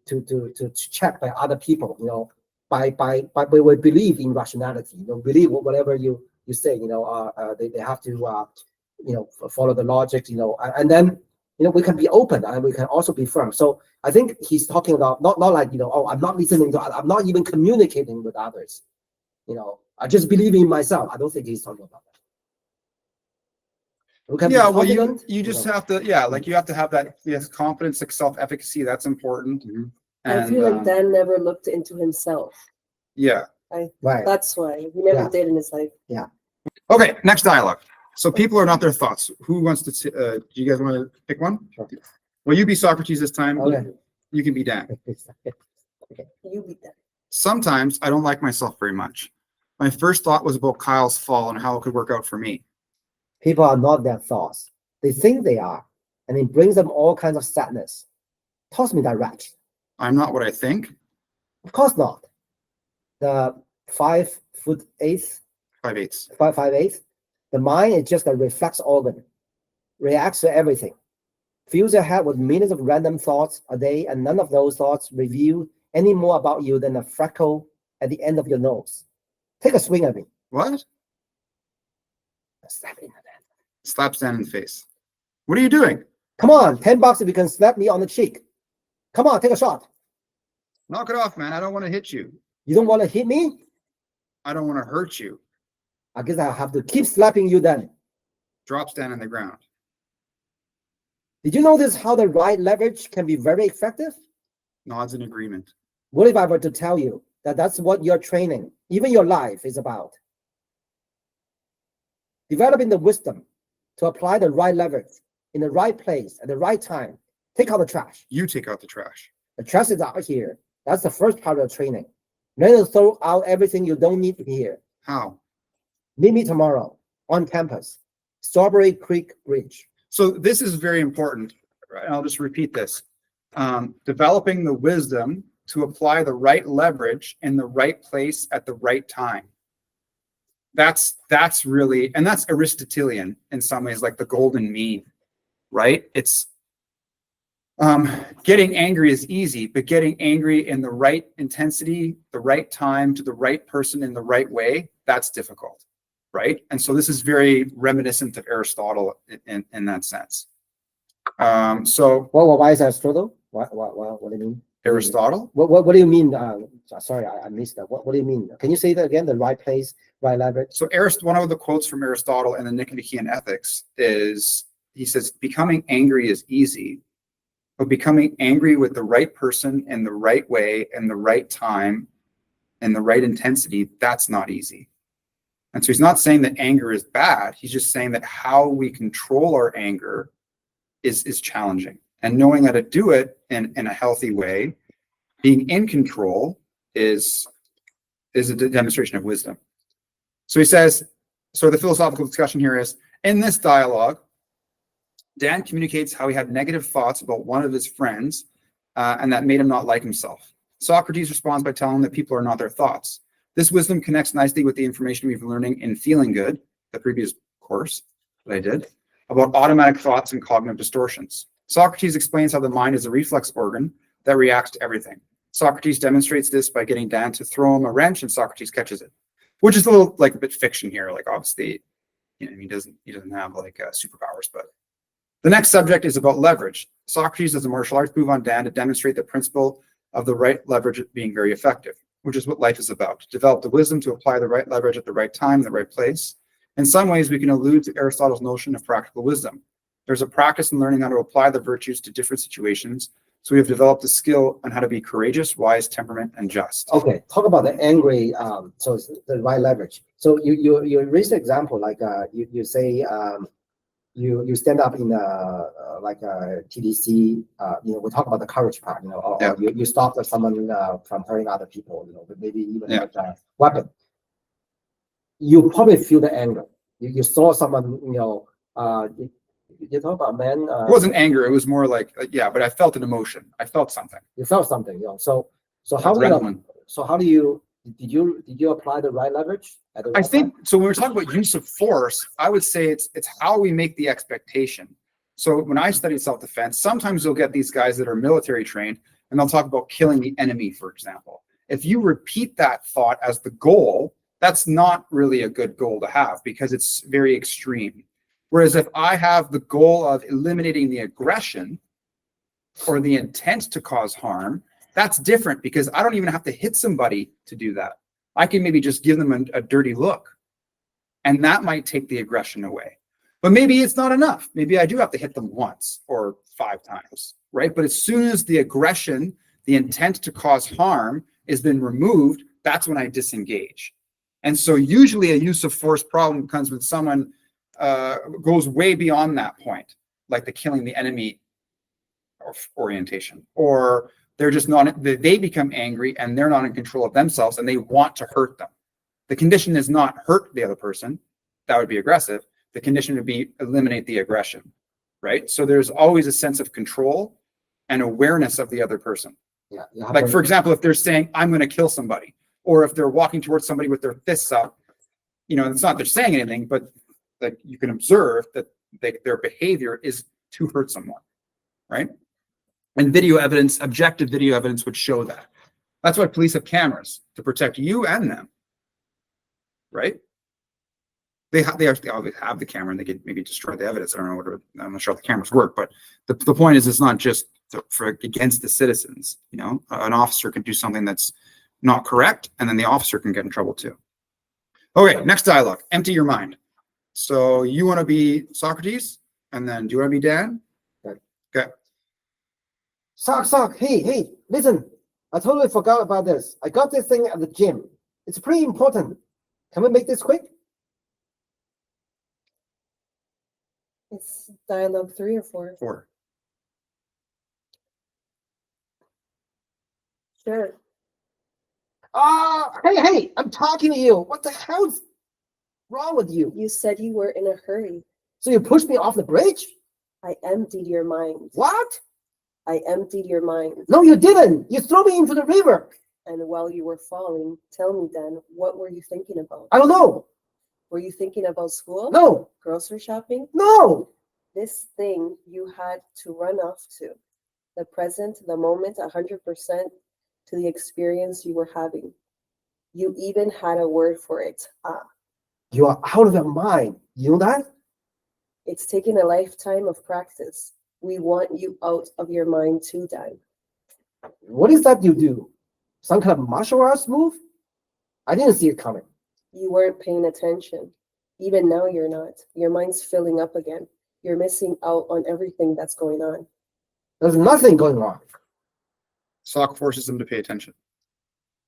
check by other people. By we believe in rationality. Believe whatever you say. They have to follow the logic. And then we can be open and we can also be firm. So I think he's talking about not like I'm not listening to, I'm not even communicating with others. I just believe in myself. I don't think he's talking about that. We can be Yeah, well, confident, you just have to, you have to have that confidence, like self-efficacy. That's important. Mhm. I feel like Dan never looked into himself. Yeah. Right. That's why he never Yeah. did in his life. Okay, next dialogue. So people are not their thoughts. Who wants to? Do you guys want to pick one? Sure. Well, you be Socrates this time. Okay. You can be Dan. You beat that. Sometimes I don't like myself very much. My first thought was about Kyle's fall and how it could work out for me. People are not their thoughts. They think they are, and it brings them all kinds of sadness. Toss me direct. I'm not what I think. Of course not. The 5'8", 5/8. 5'8", the mind is just a reflex organ, reacts to everything. Fills your head with millions of random thoughts a day, and none of those thoughts reveal any more about you than a freckle at the end of your nose. Take a swing at me. What? Slap it in the head. Slap Dan in the face. What are you doing? Come on, $10 if you can slap me on the cheek. Come on, take a shot. Knock it off, man. I don't want to hit you. You don't want to hit me? I don't want to hurt you. I guess I have to keep slapping you then. Drops Dan on the ground. Did you notice how the right leverage can be very effective? Nods in agreement. What if I were to tell you that that's what your training, even your life, is about? Developing the wisdom to apply the right leverage in the right place at the right time. Take out the trash. You take out the trash. The trash is out here. That's the first part of the training. Then you throw out everything you don't need here. How? Meet me tomorrow on campus, Strawberry Creek Bridge. So this is very important. Right? I'll just repeat this. Developing the wisdom to apply the right leverage in the right place at the right time. That's really, and that's Aristotelian in some ways, like the golden mean, right? It's getting angry is easy, but getting angry in the right intensity, the right time, to the right person in the right way, that's difficult, right? And so this is very reminiscent of Aristotle in that sense. So Why is that Aristotle? What do you mean? Aristotle, What do you mean? Sorry, I missed that. What do you mean? Can you say that again? The right place, right leverage. so one of the quotes from Aristotle in the Nicomachean Ethics is, he says, becoming angry is easy, but becoming angry with the right person in the right way and the right time and the right intensity, that's not easy. And so he's not saying that anger is bad. He's just saying that how we control our anger is challenging. And knowing how to do it in a healthy way, being in control is a demonstration of wisdom. So he says, so the philosophical discussion here is, in this dialogue, Dan communicates how he had negative thoughts about one of his friends, and that made him not like himself. Socrates responds by telling him that people are not their thoughts. This wisdom connects nicely with the information we've been learning in Feeling Good, the previous course that I did, about automatic thoughts and cognitive distortions. Socrates explains how the mind is a reflex organ that reacts to everything. Socrates demonstrates this by getting Dan to throw him a wrench, and Socrates catches it, which is a little like a bit fiction here. Like obviously, he doesn't have like superpowers. But the next subject is about leverage. Socrates does a martial arts move on Dan to demonstrate the principle of the right leverage being very effective, which is what life is about. To develop the wisdom to apply the right leverage at the right time, the right place. In some ways, we can allude to Aristotle's notion of practical wisdom. There's a practice in learning how to apply the virtues to different situations. So we have developed a skill on how to be courageous, wise, temperament, and just. Okay, talk about the angry. So it's the right leverage. So you raised the example like you say you stand up in like a TDC. We talk about the courage part. Or you stop someone from hurting other people. Maybe even with a weapon. You probably feel the anger. You saw someone. You talk about men. It wasn't anger. It was more like but I felt an emotion. I felt something. You felt something. So how do you did you apply the right leverage? I think so. When we're talking about use of force, I would say it's how we make the expectation. So when I study self-defense, sometimes you'll get these guys that are military trained, and they'll talk about killing the enemy, for example. If you repeat that thought as the goal, that's not really a good goal to have because it's very extreme. Whereas if I have the goal of eliminating the aggression or the intent to cause harm, that's different because I don't even have to hit somebody to do that. I can maybe just give them a dirty look, and that might take the aggression away. But maybe it's not enough. Maybe I do have to hit them once or 5 times, right? But as soon as the aggression, the intent to cause harm has been removed, that's when I disengage. And so usually a use of force problem comes when someone goes way beyond that point, like the killing the enemy orientation, or they're just not, they become angry and they're not in control of themselves and they want to hurt them. The condition is not hurt the other person. That would be aggressive. The condition would be eliminate the aggression, right? So there's always a sense of control and awareness of the other person. Yeah. Like, for example, if they're saying, I'm going to kill somebody, or if they're walking towards somebody with their fists up, it's not they're saying anything, but that you can observe that their behavior is to hurt someone, right? And video evidence, objective video evidence would show that. That's why police have cameras, to protect you and them, right? They actually always have the camera and they could maybe destroy the evidence. I don't know I'm not sure how the cameras work, but the point is it's not just for against the citizens. An officer can do something that's not correct, and then the officer can get in trouble too. Okay, next dialogue, empty your mind. So you want to be Socrates, and then do you want to be Dan? Okay. Sock, hey, listen. I totally forgot about this. I got this thing at the gym. It's pretty important. Can we make this quick? It's dialogue 3 or 4. 4. Sure. Hey, I'm talking to you. What the hell's wrong with you? You said you were in a hurry. So you pushed me off the bridge? I emptied your mind. What? I emptied your mind. No, you didn't. You threw me into the river. And while you were falling, tell me then, what were you thinking about? I don't know. Were you thinking about school? No, Grocery shopping? no. This thing you had to run off to. The present, the moment, 100% to the experience you were having. You even had a word for it. You are out of your mind. You know that? It's taken a lifetime of practice. We want you out of your mind too, Dan. What is that you do? Some kind of martial arts move? I didn't see it coming. You weren't paying attention. Even now you're not. Your mind's filling up again. You're missing out on everything that's going on. There's nothing going on. Sock forces him to pay attention.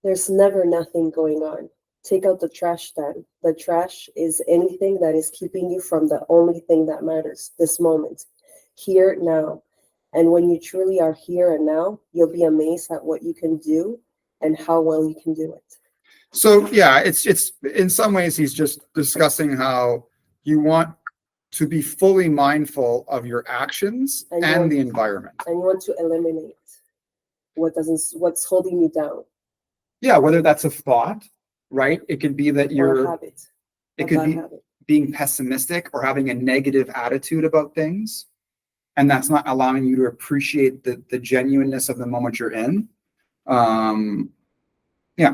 There's never nothing going on. Take out the trash then. The trash is anything that is keeping you from the only thing that matters, this moment, here, now. And when you truly are here and now, you'll be amazed at what you can do and how well you can do it. So yeah, it's in some ways he's just discussing how you want to be fully mindful of your actions And you and want- the environment. And you want to eliminate what's holding you down, Yeah, whether that's a thought, right? It could be that or a you're, habit. it a could bad be habit. being pessimistic or having a negative attitude about things. And that's not allowing you to appreciate the genuineness of the moment you're in. Yeah.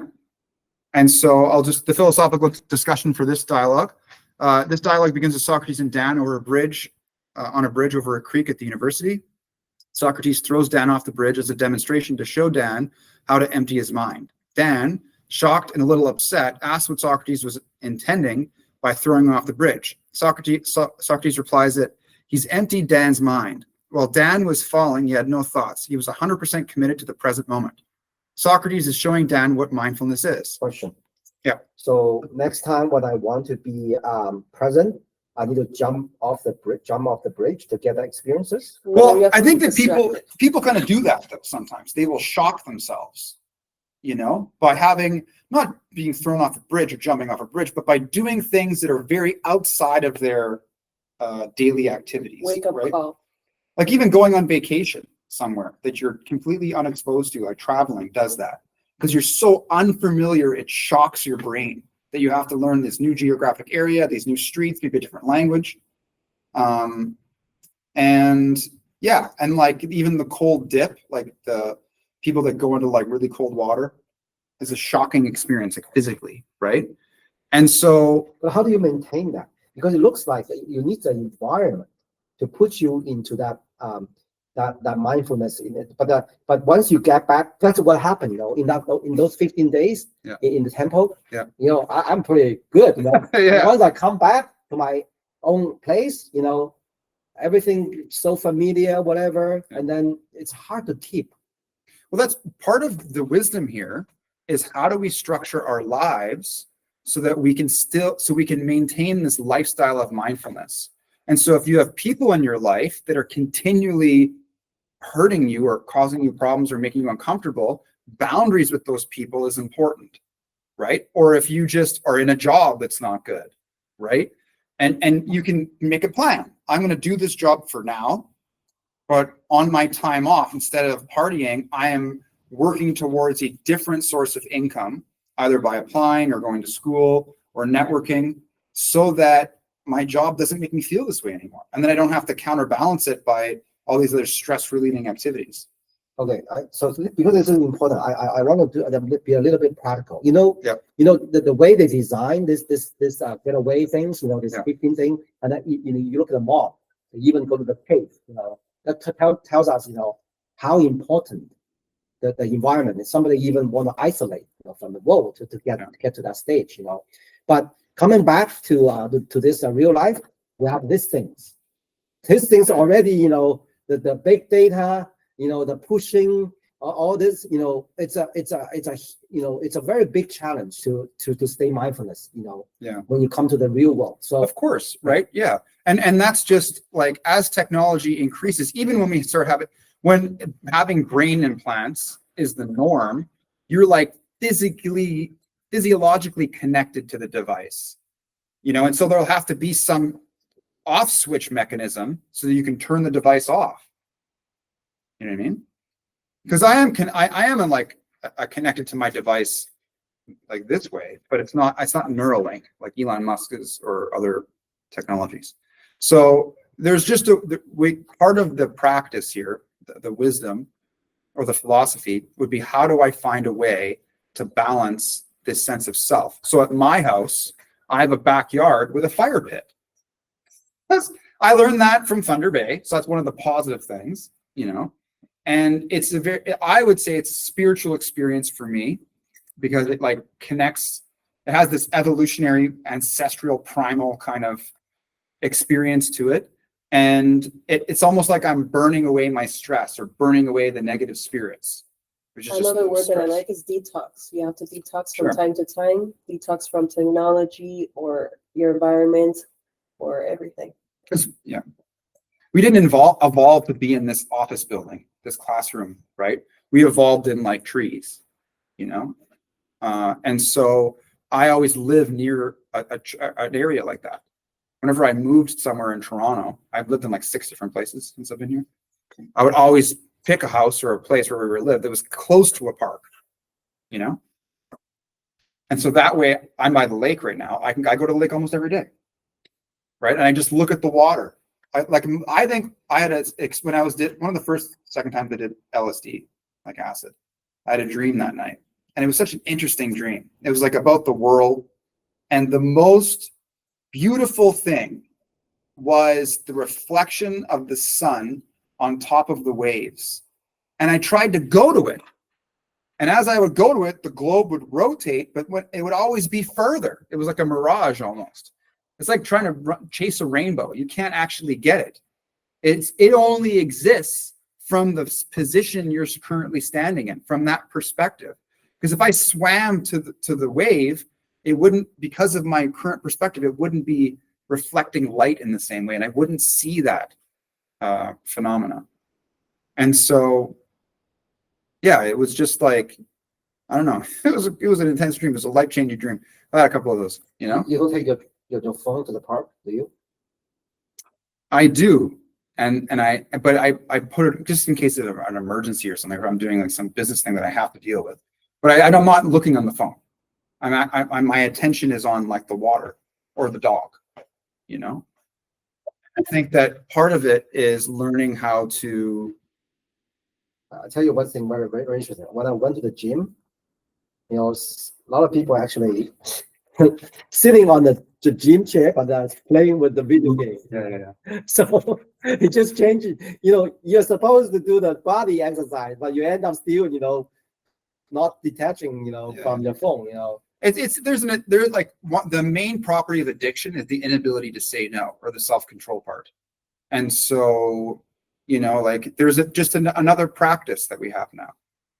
And so the philosophical discussion for this dialogue. This dialogue begins with Socrates and Dan over a bridge, on a bridge over a creek at the university. Socrates throws Dan off the bridge as a demonstration to show Dan how to empty his mind. Dan, shocked and a little upset, asks what Socrates was intending by throwing him off the bridge. Socrates replies that he's emptied Dan's mind. While Dan was falling, he had no thoughts. He was 100% committed to the present moment. Socrates is showing Dan what mindfulness is. Question. Yeah. So next time when I want to be present, I need to jump off the bridge to get the experiences. No, you Well, have I to think be that people distracted. kind of do that though sometimes. They will shock themselves, by having not being thrown off a bridge or jumping off a bridge, but by doing things that are very outside of their daily activities. Wake up right? call. Like even going on vacation somewhere that you're completely unexposed to, like traveling, does that because you're so unfamiliar. It shocks your brain that you have to learn this new geographic area, these new streets, maybe a different language. And yeah, and like even the cold dip, like the people that go into like really cold water is a shocking experience, like physically, right? And so, But how do you maintain that? Because it looks like you need the environment to put you into that that mindfulness in it. But once you get back, that's what happened. In those 15 days Yeah. in the temple. Yeah. I'm pretty good. yeah, Once I come back to my own place, everything so familiar, whatever, Yeah. and then it's hard to keep. well, that's part of the wisdom here is how do we structure our lives so that we can maintain this lifestyle of mindfulness. And so if you have people in your life that are continually hurting you or causing you problems or making you uncomfortable, boundaries with those people is important, right? Or if you just are in a job that's not good, right? And you can make a plan. I'm going to do this job for now, but on my time off, instead of partying, I am working towards a different source of income, either by applying or going to school or networking, so that my job doesn't make me feel this way anymore. And then I don't have to counterbalance it by all these other stress relieving activities. Okay, so because this is important, I want to be a little bit practical. Yeah. The way they design this getaway things, this Yeah. 15 thing, and then you look at the mall, you even go to the cave, that tells us how important the environment is. Somebody even want to isolate from the world to get to that stage, But coming back to this real life, we have these things. These things already, the big data, the pushing, all this, it's a very big challenge to stay mindfulness, Yeah. when you come to the real world. So Of course, right? Yeah. And that's just like as technology increases, even when we start when having brain implants is the norm, you're like physiologically connected to the device, and so there'll have to be some off switch mechanism so that you can turn the device off. You know what I mean? Because I am like connected to my device like this way, but it's not Neuralink like Elon Musk is or other technologies. So there's just part of the practice here, the wisdom or the philosophy would be, how do I find a way to balance this sense of self? So at my house, I have a backyard with a fire pit. I learned that from Thunder Bay. So that's one of the positive things, and I would say it's a spiritual experience for me because it like connects, it has this evolutionary, ancestral, primal kind of experience to it. And it's almost like I'm burning away my stress or burning away the negative spirits. Which is Another word that I stress. like is detox. You have to detox Sure. from time to time, detox from technology or your environment or everything. Because we didn't evolve to be in this office building, this classroom, right? We evolved in like trees, and so I always live near an area like that. Whenever I moved somewhere in Toronto, I've lived in like 6 different places since I've been here. I would always pick a house or a place where we lived that was close to a park, and so that way I'm by the lake right now. I go to the lake almost every day, right? And I just look at the water. I think I had when I was one of the second times I did LSD, like acid. I had a dream that night, and it was such an interesting dream. It was like about the world, and the most beautiful thing was the reflection of the sun on top of the waves. And I tried to go to it. And as I would go to it, the globe would rotate, but it would always be further. It was like a mirage almost. It's like trying to chase a rainbow. You can't actually get it. It only exists from the position you're currently standing in, from that perspective. Because if I swam to the wave, it wouldn't, because of my current perspective, it wouldn't be reflecting light in the same way, and I wouldn't see that phenomena. And so, yeah, it was just like, I don't know. It was an intense dream. It was a life-changing dream. I had a couple of those, You don't take your phone to the park, do you? I do. But I put it just in case of an emergency or something, or I'm doing like some business thing that I have to deal with. But I'm not looking on the phone. My attention is on like the water or the dog, I think that part of it is learning how to. I'll tell you one thing very, very, very interesting. When I went to the gym, a lot of people actually sitting on the gym chair, but they're playing with the video game. Yeah. So it just changes. You're supposed to do the body exercise, but you end up still, not detaching, from your phone. There's like the main property of addiction is the inability to say no, or the self-control part. And so, like there's just another practice that we have now.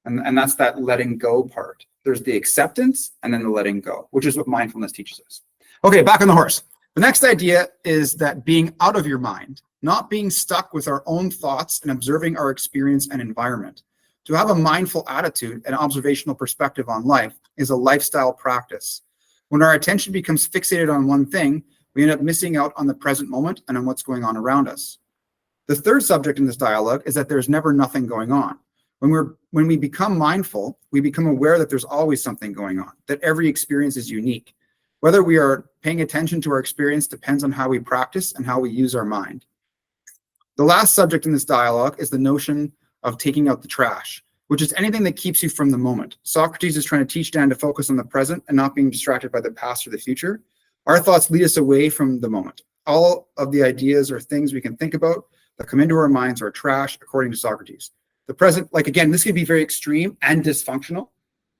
And that's that letting go part. There's the acceptance and then the letting go, which is what mindfulness teaches us. Okay, back on the horse. The next idea is that being out of your mind, not being stuck with our own thoughts and observing our experience and environment. To have a mindful attitude and observational perspective on life is a lifestyle practice. When our attention becomes fixated on one thing, we end up missing out on the present moment and on what's going on around us. The third subject in this dialogue is that there's never nothing going on. When we become mindful, we become aware that there's always something going on, that every experience is unique. Whether we are paying attention to our experience depends on how we practice and how we use our mind. The last subject in this dialogue is the notion of taking out the trash, which is anything that keeps you from the moment. Socrates is trying to teach Dan to focus on the present and not being distracted by the past or the future. Our thoughts lead us away from the moment. All of the ideas or things we can think about that come into our minds are trash, according to Socrates. The present, like again, this can be very extreme and dysfunctional,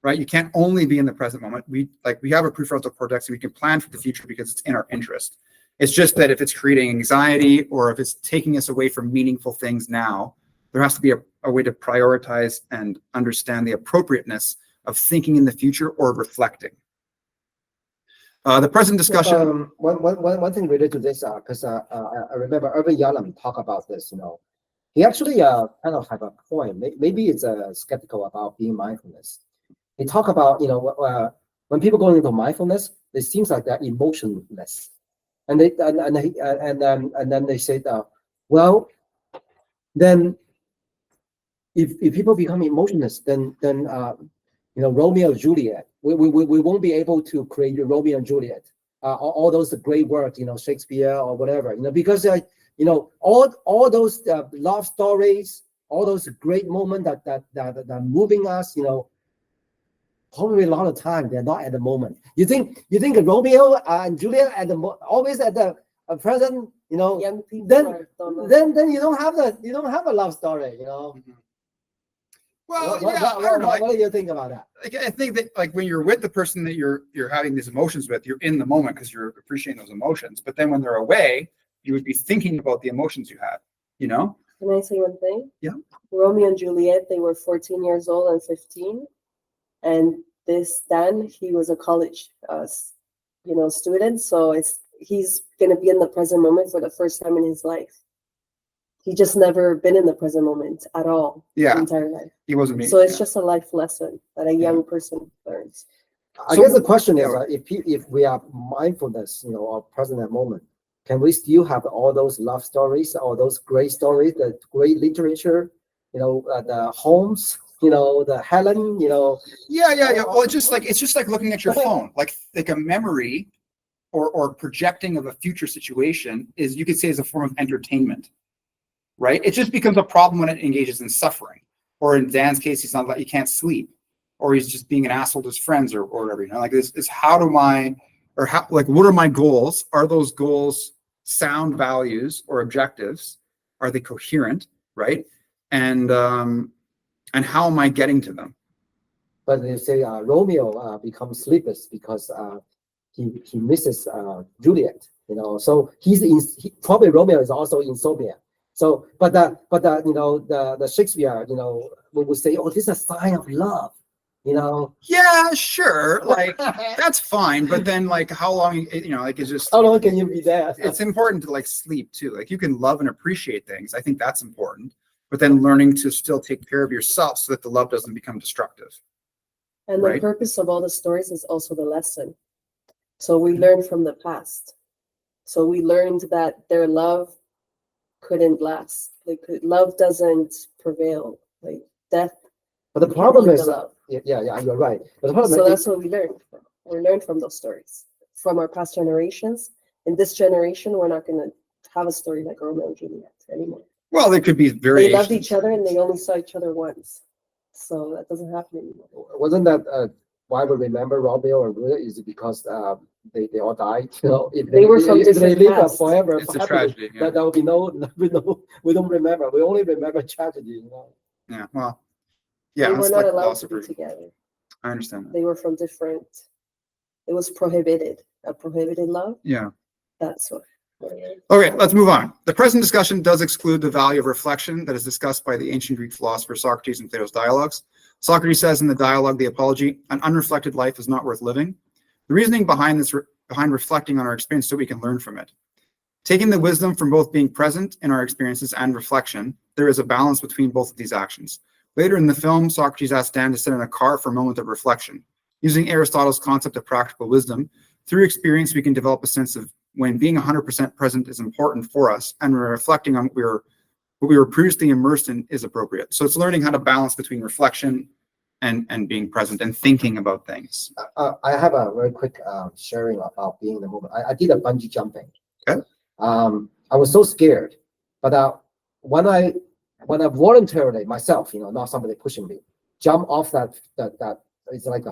right? You can't only be in the present moment. We have a prefrontal cortex and we can plan for the future because it's in our interest. It's just that if it's creating anxiety or if it's taking us away from meaningful things now, There has to be a way to prioritize and understand the appropriateness of thinking in the future or reflecting. The present discussion. One thing related to this, because I remember Irvin Yalom talk about this. He actually kind of have a point. Maybe it's skeptical about being mindfulness. He talk about when people go into mindfulness, it seems like they're emotionless, and then they say, well, then if people become emotionless, then Romeo and Juliet, we won't be able to create Romeo and Juliet, all those great work, Shakespeare or whatever, because all those love stories, all those great moments that are moving us, probably a lot of time they're not at the moment. You think Romeo and Juliet always at the present, Young people then you don't have a love story, Well, What, yeah, I don't know. what do you think about that? I think that when you're with the person that you're having these emotions with, you're in the moment because you're appreciating those emotions. But then when they're away, you would be thinking about the emotions you had. Can I say one thing? Yeah. Romeo and Juliet, they were 14 years old and 15. And this Dan, he was a college student. So he's gonna be in the present moment for the first time in his life. He just never been in the present moment at all. Yeah. His entire life. He wasn't me. So it's just a life lesson that a young person learns. I guess the question is, if we are mindfulness, or present at moment, can we still have all those love stories, all those great stories, the great literature, the Holmes, the Helen, Yeah. Well, it's just like looking at your phone, like a memory or projecting of a future situation you could say is a form of entertainment, right? It just becomes a problem when it engages in suffering, or in Dan's case, he can't sleep, or he's just being an asshole to his friends or whatever. Like this is what are my goals? Are those goals sound values or objectives? Are they coherent, right? And how am I getting to them? But they say Romeo becomes sleepless because he misses Juliet. So probably Romeo is also insomnia. So, but the Shakespeare, we would say, oh, this is a sign of love. Yeah, sure. Like that's fine. But then how long, it's just, how long can you be there? It's important to sleep too. Like you can love and appreciate things. I think that's important, but then learning to still take care of yourself so that the love doesn't become destructive. And the Right. purpose of all the stories is also the lesson. So we learn from the past. So we learned that their love couldn't last. Love doesn't prevail. Death. But the problem is, love. yeah, you're right. But the problem So is, that's what we learned. We learned from those stories, from our past generations. In this generation, we're not going to have a story like Romeo and Juliet anymore. Well, there could be They variations. loved each other and they only saw each other once. So that doesn't happen anymore. wasn't that why we remember Romeo and Juliet? Is it because they all died? If They were from if they different live pasts. forever, It's a happily, tragedy. Yeah. there will be no, we don't remember. We only remember tragedy. Yeah. Well, yeah. They were That's not like allowed to be philosophy. together. I understand that. They were from different. It was prohibited. A prohibited love. Yeah. That's what. Okay, let's move on. The present discussion does exclude the value of reflection that is discussed by the ancient Greek philosopher Socrates in Plato's dialogues. Socrates says in the dialogue, The Apology, an unreflected life is not worth living. The reasoning behind reflecting on our experience so we can learn from it. Taking the wisdom from both being present in our experiences and reflection, there is a balance between both of these actions. Later in the film, Socrates asks Dan to sit in a car for a moment of reflection. Using Aristotle's concept of practical wisdom, through experience, we can develop a sense of when being 100% present is important for us and we're reflecting on what we were previously immersed in is appropriate. So it's learning how to balance between reflection and being present and thinking about things. I have a very quick sharing about being in the moment. I did a bungee jumping. Okay. I was so scared, but when I voluntarily myself, not somebody pushing me, jump off that it's like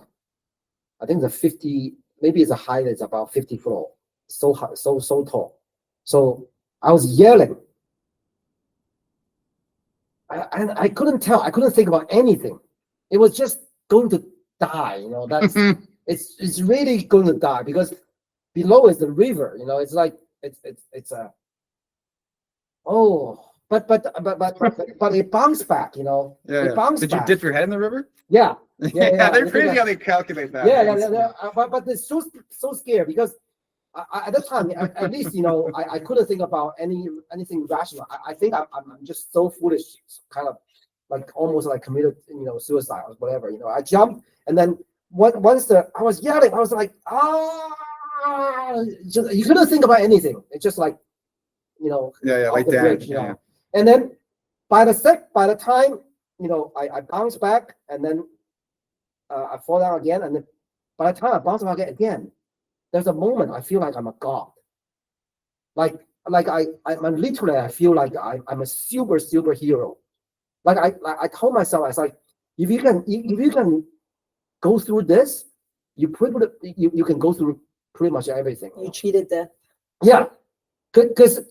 I think the 50, maybe it's a height, it's about 50 floor, so high, so tall. So I was yelling. I couldn't tell. I couldn't think about anything. It was just going to die. That's it's really going to die because below is the river. It's like it's a. Oh, but it bounced back, you know. It bounced Did you back. dip your head in the river? Yeah, Yeah, they're you crazy think how they calculate that. yeah. But it's so scary because at that time, at least, you know, I couldn't think about anything rational. I think I'm just so foolish, kind of like almost like committed, you know, suicide or whatever. You know, I jumped and then once I was yelling, I was like, just, you couldn't think about anything. It's just like, you know, Yeah, off like the that. bridge, you know. And then by the time, you know, I bounce back and then I fall down again, and then by the time I bounce back again, there's a moment I feel like I'm a god. Like I'm literally, I feel like I'm a superhero. Like I told myself, I was like, if you can go through this, you can go through pretty much everything. You cheated death. Yeah, because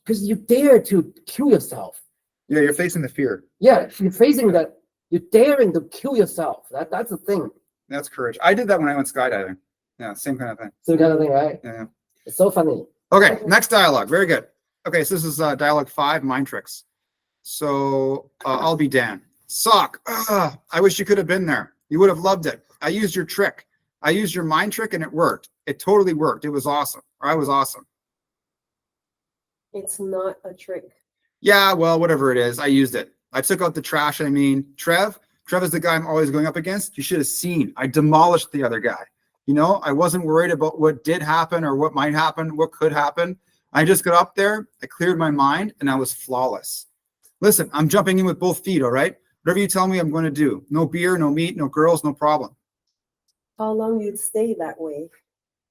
you dare to kill yourself. Yeah, you're facing the fear. Yeah, you're facing that. You're daring to kill yourself. That's the thing. That's courage. I did that when I went skydiving. Yeah, same kind of thing. So kind of thing, right? Yeah. It's so funny. Okay, next dialogue. Very good. Okay, so this is dialogue 5, mind tricks. So I'll be Dan. Sock. I wish you could have been there. You would have loved it. I used your trick. I used your mind trick and it worked. It totally worked. It was awesome. Or I was awesome. It's not a trick. Yeah, well, whatever it is, I used it. I took out the trash. I mean, Trev is the guy I'm always going up against. You should have seen. I demolished the other guy. You know, I wasn't worried about what did happen or what might happen, what could happen. I just got up there, I cleared my mind, and I was flawless. Listen, I'm jumping in with both feet, all right? Whatever you tell me, I'm going to do. No beer, no meat, no girls, no problem. How long you'd stay that way?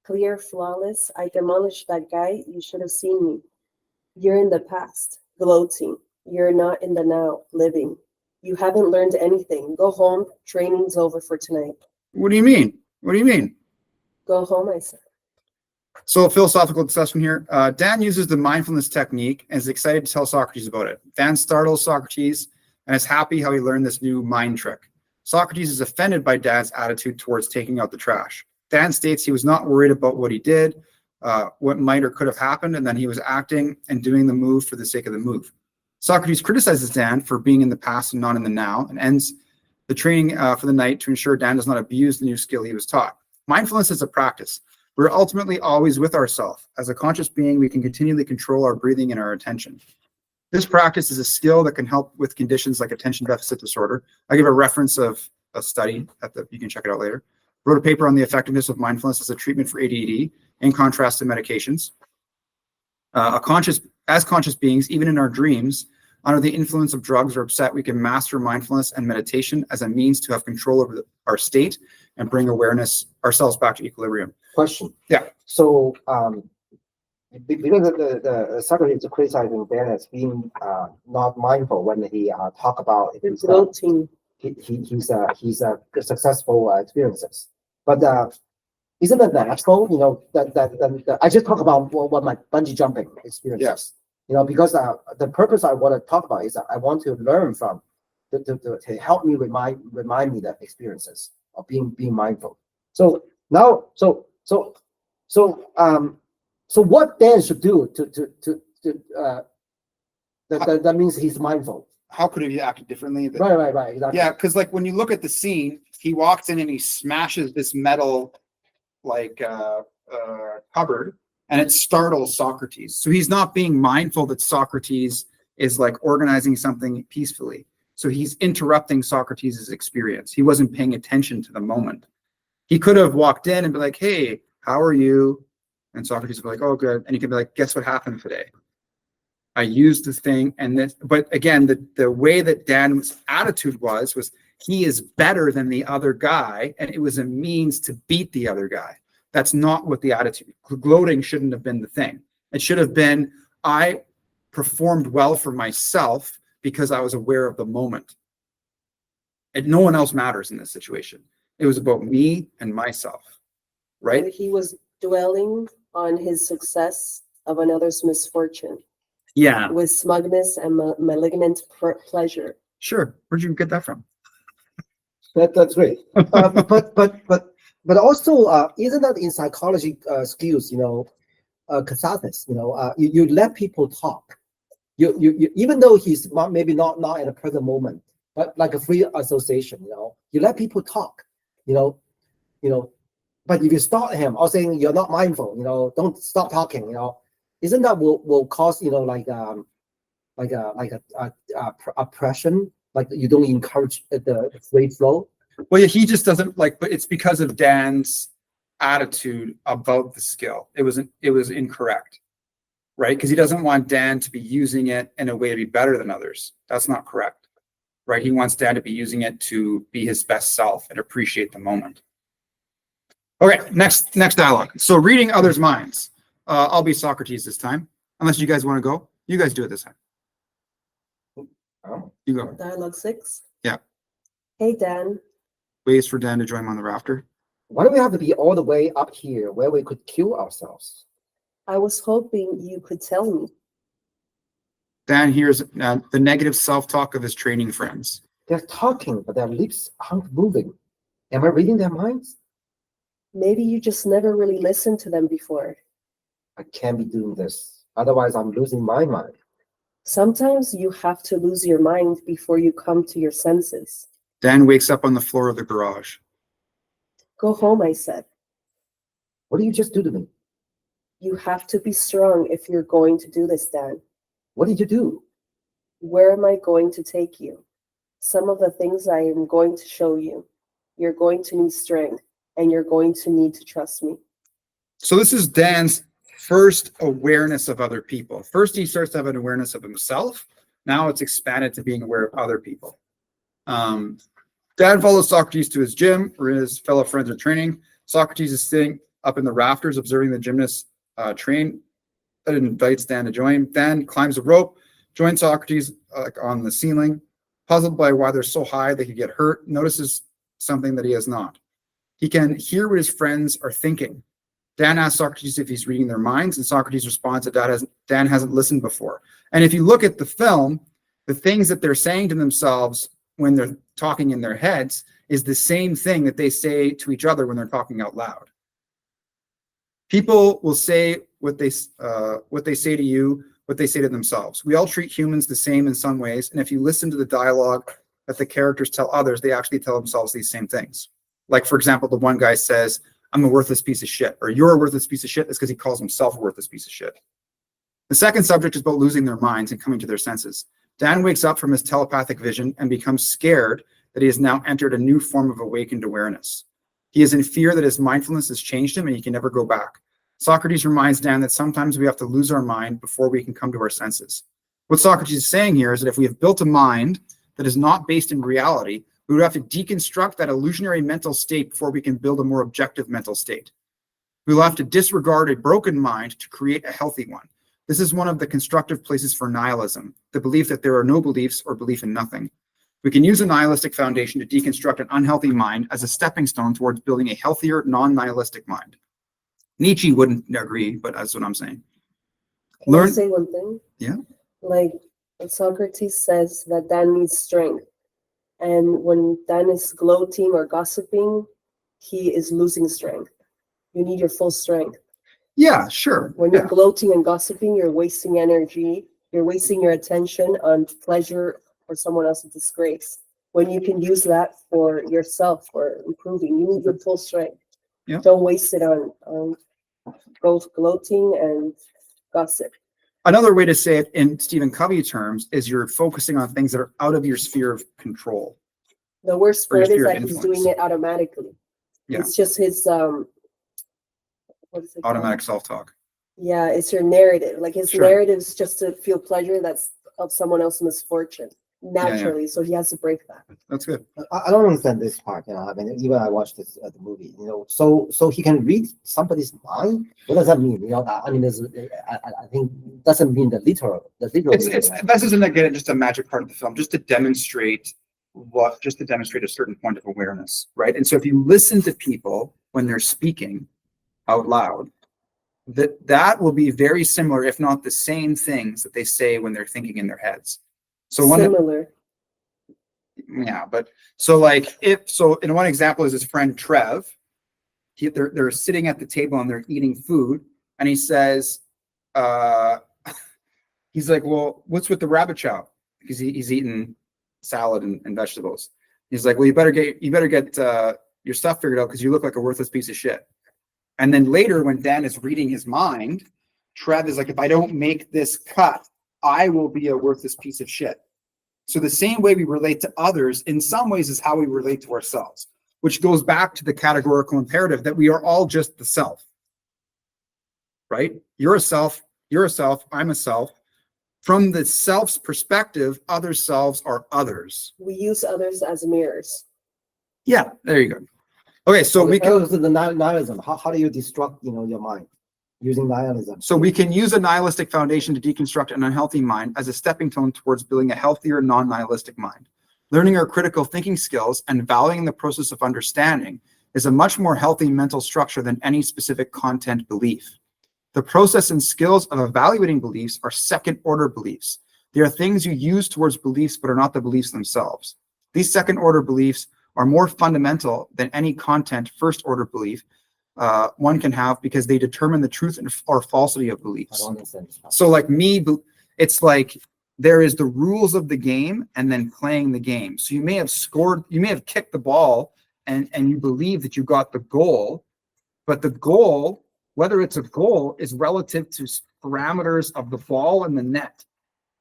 Clear, flawless. I demolished that guy. You should have seen me. You're in the past, gloating. You're not in the now, living. You haven't learned anything. Go home. Training's over for tonight. What do you mean? What do you mean? Go home, I said. So a philosophical discussion here. Dan uses the mindfulness technique and is excited to tell Socrates about it. Dan startles Socrates and is happy how he learned this new mind trick. Socrates is offended by Dan's attitude towards taking out the trash. Dan states he was not worried about what he did, what might or could have happened, and then he was acting and doing the move for the sake of the move. Socrates criticizes Dan for being in the past and not in the now, and ends the training for the night to ensure Dan does not abuse the new skill he was taught. Mindfulness is a practice. We're ultimately always with ourselves. As a conscious being, we can continually control our breathing and our attention. This practice is a skill that can help with conditions like attention deficit disorder. I give a reference of a study you can check it out later. Wrote a paper on the effectiveness of mindfulness as a treatment for ADD in contrast to medications. As conscious beings, even in our dreams, under the influence of drugs or upset, we can master mindfulness and meditation as a means to have control over our state and bring ourselves back to equilibrium. Question. Yeah. So, because the Socrates is criticizing Dan as being not mindful when he talk about his Gloating. he's successful experiences, but isn't it natural? You know that I just talk about what my bungee jumping experiences. Yes. You know, because the purpose I want to talk about is that I want to learn from to help me remind me the experiences of being mindful. So now, so what Dan should do that means he's mindful. How could he act differently? Right, exactly. Yeah, because like when you look at the scene, he walks in and he smashes this metal cupboard, and it startles Socrates. So he's not being mindful that Socrates is like organizing something peacefully. So he's interrupting Socrates' experience. He wasn't paying attention to the moment. He could have walked in and be like, "Hey, how are you?" And Socrates would be like, "Oh, good." And he could be like, "Guess what happened today? I used the thing." And this, but again, the way that Dan's attitude was he is better than the other guy, and it was a means to beat the other guy. That's not what the attitude. Gloating shouldn't have been the thing. It should have been, I performed well for myself because I was aware of the moment. And no one else matters in this situation. It was about me and myself, right? He was dwelling on his success of another's misfortune. Yeah. With smugness and malignant pleasure. Sure. Where'd you get that from? That's great. But also, isn't that in psychology skills? You know, catharsis. You know, you let people talk. you even though he's maybe not at a present moment, but like a free association, you let people talk, you know. But if you stop him or saying you're not mindful, don't stop talking, isn't that will cause like a oppression, like you don't encourage the free flow. Well, yeah, he just doesn't like, but it's because of Dan's attitude about the skill. It was incorrect, right? Because he doesn't want Dan to be using it in a way to be better than others. That's not correct, right? He wants Dan to be using it to be his best self and appreciate the moment. Okay, next dialogue. So reading others' minds. I'll be Socrates this time, unless you guys want to go. You guys do it this time. You go. Dialogue 6. Yeah. Hey, Dan. Ways for Dan to join him on the rafter. Why do we have to be all the way up here where we could kill ourselves? I was hoping you could tell me. Dan hears the negative self-talk of his training friends. They're talking, but their lips aren't moving. Am I reading their minds? Maybe you just never really listened to them before. I can't be doing this. Otherwise, I'm losing my mind. Sometimes you have to lose your mind before you come to your senses. Dan wakes up on the floor of the garage. Go home, I said. What did you just do to me? You have to be strong if you're going to do this, Dan. What did you do? Where am I going to take you? Some of the things I am going to show you. You're going to need strength, and you're going to need to trust me. So this is Dan's first awareness of other people. First, he starts to have an awareness of himself. Now it's expanded to being aware of other people. Dan follows Socrates to his gym, where his fellow friends are training. Socrates is sitting up in the rafters, observing the gymnasts train. That invites Dan to join. Dan climbs a rope, joins Socrates on the ceiling. Puzzled by why they're so high they could get hurt, notices something that he has not. He can hear what his friends are thinking. Dan asks Socrates if he's reading their minds, and Socrates responds that Dan hasn't listened before. And if you look at the film, the things that they're saying to themselves when they're talking in their heads is the same thing that they say to each other when they're talking out loud. People will say what they say to you, what they say to themselves. We all treat humans the same in some ways, and if you listen to the dialogue that the characters tell others, they actually tell themselves these same things. Like, for example, the one guy says, I'm a worthless piece of shit, or you're a worthless piece of shit. That's because he calls himself a worthless piece of shit. The second subject is about losing their minds and coming to their senses. Dan wakes up from his telepathic vision and becomes scared that he has now entered a new form of awakened awareness. He is in fear that his mindfulness has changed him and he can never go back. Socrates reminds Dan that sometimes we have to lose our mind before we can come to our senses. What Socrates is saying here is that if we have built a mind that is not based in reality, we would have to deconstruct that illusionary mental state before we can build a more objective mental state. We will have to disregard a broken mind to create a healthy one. This is one of the constructive places for nihilism, the belief that there are no beliefs or belief in nothing. We can use a nihilistic foundation to deconstruct an unhealthy mind as a stepping stone towards building a healthier, non-nihilistic mind. Nietzsche wouldn't agree, but that's what I'm saying. Can I say one thing? Yeah. Like Socrates says that Dan needs strength. And when Dan is gloating or gossiping, he is losing strength. You need your full strength. Yeah, sure. When you're gloating and gossiping, you're wasting energy. You're wasting your attention on pleasure or someone else's disgrace. When you can use that for yourself, for improving, you need your full strength. Yeah. Don't waste it on both gloating and gossip. Another way to say it in Stephen Covey terms is you're focusing on things that are out of your sphere of control. The worst Or your part is sphere of that he's influence. doing it automatically. Yeah. It's just his what is it called? Automatic self-talk. Yeah, it's your narrative. Like his Sure. narrative is just to feel pleasure that's of someone else's misfortune naturally. So he has to break that. That's good. I don't understand this part. I mean, even I watched this the movie. So he can read somebody's mind. What does that mean? I mean, I think doesn't mean the literal. It's meaning, right? this isn't again just a magic part of the film, just to demonstrate a certain point of awareness, right? And so if you listen to people when they're speaking out loud, that will be very similar, if not the same things that they say when they're thinking in their heads. So Similar. yeah, but so in one example is his friend Trev. They're sitting at the table and they're eating food, and he says, he's like, well, what's with the rabbit chow? Because he's eating salad and vegetables. He's like, well, you better get your stuff figured out because you look like a worthless piece of shit. And then later, when Dan is reading his mind, Trev is like, if I don't make this cut, I will be a worthless piece of shit. So the same way we relate to others, in some ways, is how we relate to ourselves, which goes back to the categorical imperative that we are all just the self, right? You're a self, I'm a self. From the self's perspective, other selves are others. We use others as mirrors. Yeah, there you go. Okay, so we can the nihilism. How do you destruct, your mind using nihilism? So we can use a nihilistic foundation to deconstruct an unhealthy mind as a stepping stone towards building a healthier, non-nihilistic mind. Learning our critical thinking skills and valuing the process of understanding is a much more healthy mental structure than any specific content belief. The process and skills of evaluating beliefs are second-order beliefs. They are things you use towards beliefs but are not the beliefs themselves. These second-order beliefs are more fundamental than any content first-order belief one can have because they determine the truth or falsity of beliefs. So like me, it's like there is the rules of the game and then playing the game. So you may have scored, you may have kicked the ball and you believe that you got the goal, but the goal, whether it's a goal, is relative to parameters of the ball and the net.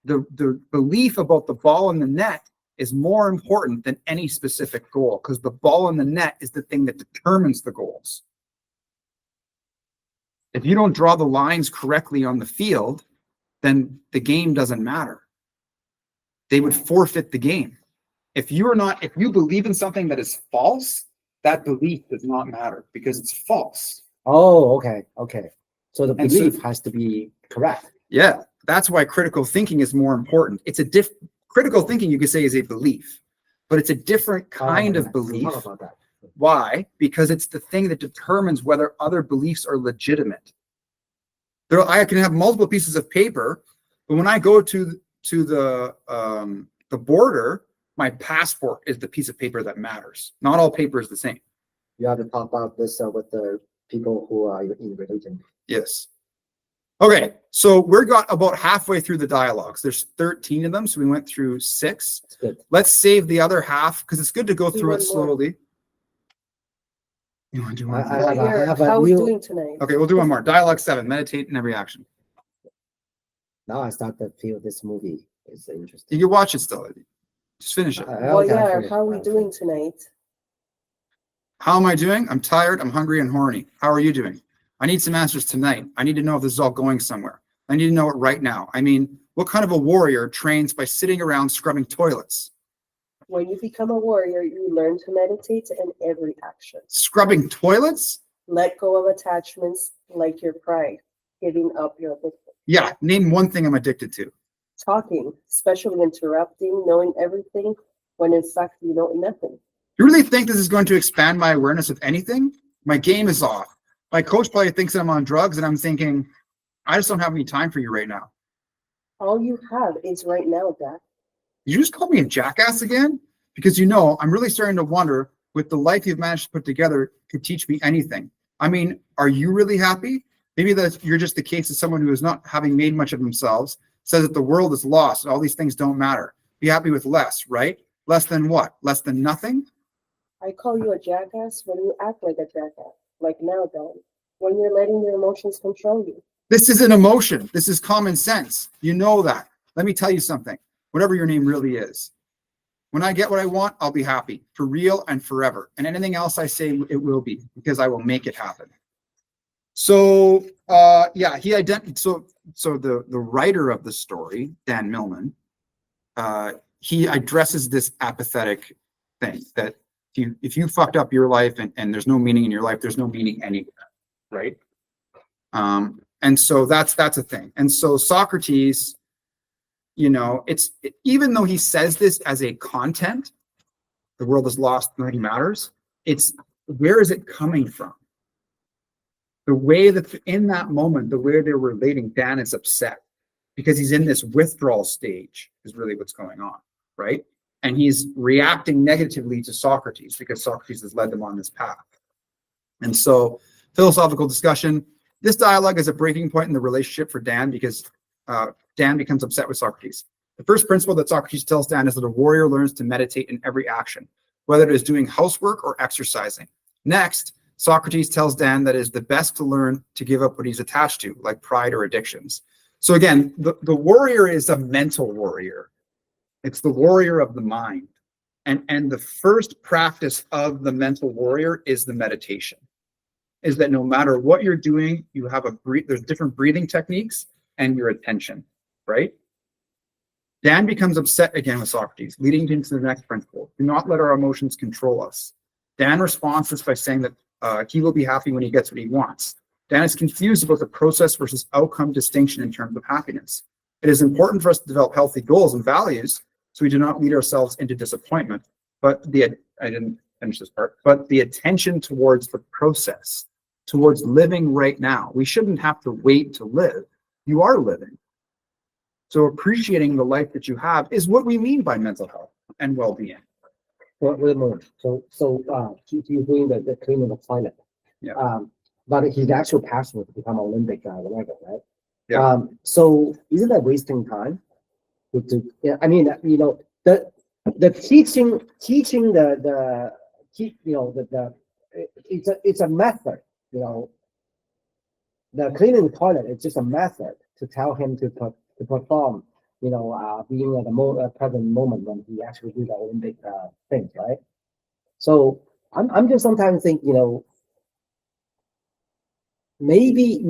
The belief about the ball and the net is more important than any specific goal because the ball and the net is the thing that determines the goals. If you don't draw the lines correctly on the field, then the game doesn't matter. They would forfeit the game. If you believe in something that is false, that belief does not matter because it's false. Oh, okay. So the And so- belief has to be correct. Yeah, that's why critical thinking is more important. It's critical thinking, you could say, is a belief, but it's a different kind of belief. Talk about that. Why? Because it's the thing that determines whether other beliefs are legitimate. I can have multiple pieces of paper, but when I go to the border, my passport is the piece of paper that matters. Not all paper is the same. You have to talk about this with the people who are in religion. Yes. Okay, so we're got about halfway through the dialogues. There's 13 of them, so we went through 6. It's good. Let's save the other half because it's good to go Do through it one more. slowly. You want to do one? I more? have a How are we real- doing tonight? Okay, we'll do one more. Dialogue 7, meditate in every action. Now I start to feel this movie is You interesting. can watch it still. Just finish it. Well, yeah, how are we doing tonight? How am I doing? I'm tired, I'm hungry, and horny. How are you doing? I need some answers tonight. I need to know if this is all going somewhere. I need to know it right now. I mean, what kind of a warrior trains by sitting around scrubbing toilets? When you become a warrior, you learn to meditate in every action. Scrubbing toilets? Let go of attachments like your pride, giving up your addiction. Yeah, name one thing I'm addicted to. Talking, especially interrupting, knowing everything when in fact you know nothing. You really think this is going to expand my awareness of anything? My game is off. My coach probably thinks that I'm on drugs, and I'm thinking, I just don't have any time for you right now. All you have is right now, Dad. You just called me a jackass again? Because I'm really starting to wonder, with the life you've managed to put together, could teach me anything. I mean, are you really happy? Maybe that you're just the case of someone who is not having made much of themselves, says that the world is lost, all these things don't matter. Be happy with less, right? Less than what? Less than nothing? I call you a jackass when you act like a jackass. Like now, Dad. When you're letting your emotions control you. This isn't emotion. This is common sense. You know that. Let me tell you something. Whatever your name really is. When I get what I want, I'll be happy. For real and forever. And anything else I say, it will be. Because I will make it happen. So, yeah, so the writer of the story, Dan Millman, he addresses this apathetic thing that if you fucked up your life and there's no meaning in your life, there's no meaning anywhere, right? And so that's a thing. And so Socrates, even though he says this as a content, the world is lost, nothing matters. Where is it coming from? The way that in that moment, the way they're relating, Dan is upset because he's in this withdrawal stage is really what's going on, right? And he's reacting negatively to Socrates because Socrates has led them on this path. And so philosophical discussion, this dialogue is a breaking point in the relationship for Dan because Dan becomes upset with Socrates. The first principle that Socrates tells Dan is that a warrior learns to meditate in every action, whether it is doing housework or exercising. Next, Socrates tells Dan that it is the best to learn to give up what he's attached to, like pride or addictions. So again, the warrior is a mental warrior. It's the warrior of the mind. And the first practice of the mental warrior is the meditation. Is that no matter what you're doing, you have there's different breathing techniques and your attention, right? Dan becomes upset again with Socrates, leading into the next principle. Do not let our emotions control us. Dan responds this by saying that he will be happy when he gets what he wants. Dan is confused about the process versus outcome distinction in terms of happiness. It is important for us to develop healthy goals and values so we do not lead ourselves into disappointment. But I didn't finish this part, but the attention towards the process, towards living right now. We shouldn't have to wait to live. You are living. So appreciating the life that you have is what we mean by mental health and well-being. Wait a moment. He's doing the cleaning of the toilet. Yeah. But his actual passion was to become Olympic whatever, right? Yeah. So isn't that wasting time? Yeah, I mean, the teaching it's a method, the cleaning the toilet is just a method to tell him to perform, being at the present moment when he actually do the Olympic things, right? So I'm just sometimes think, maybe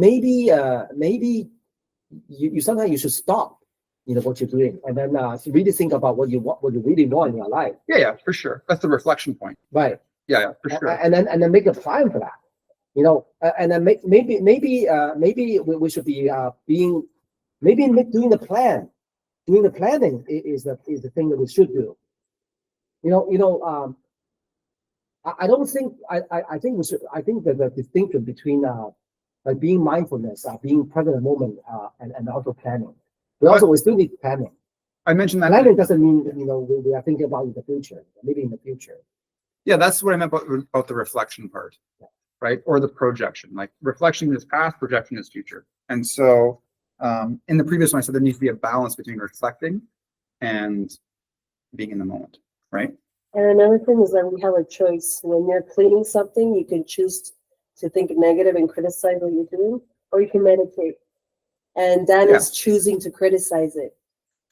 you sometimes you should stop, what you're doing, and then really think about what you really want in your life. Yeah, for sure. That's the reflection point. Right. Yeah, for sure. And then make a plan for that. And then maybe we should be doing the plan. Doing the planning is the thing that we should do. I don't think I think that the distinction between like being mindfulness, being present at the moment, and also planning. We still need planning. I mentioned that. Planning doesn't mean we are thinking about the future, maybe in the future. Yeah, that's what I meant about the reflection part, right? Or the projection. Like reflection is past, projection is future. And so in the previous one, I said there needs to be a balance between reflecting and being in the moment, right? And another thing is that we have a choice. When you're cleaning something, you can choose to think negative and criticize what you're doing, or you can meditate. And Dan is choosing to criticize it.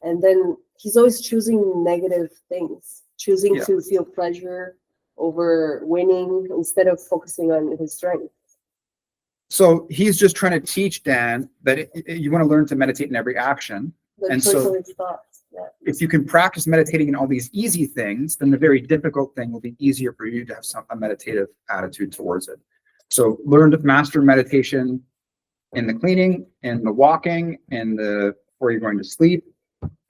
And then he's always choosing negative things, choosing to feel pleasure over winning instead of focusing on his strength. So he's just trying to teach Dan that you want to learn to meditate in every action. The And choice so of his thoughts. Yeah. if you can practice meditating in all these easy things, then the very difficult thing will be easier for you to have a meditative attitude towards it. So learn to master meditation in the cleaning, in the walking, before you're going to sleep,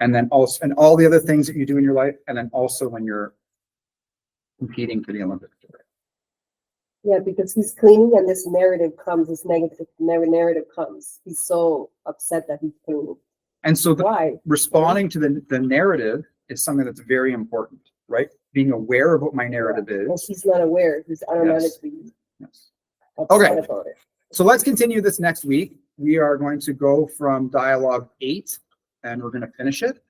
and then also, and all the other things that you do in your life, and then also when you're competing for the Olympics. Yeah, because he's cleaning and this narrative comes, this negative narrative comes. He's so upset that he's cleaning. And so Why? responding to the narrative is something that's very important, right? Being aware of what my narrative Well, is. he's not aware. He's automatically Yes. upset about it. So let's continue this next week. We are going to go from dialogue 8 and we're going to finish it.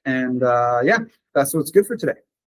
And that's what's good for today.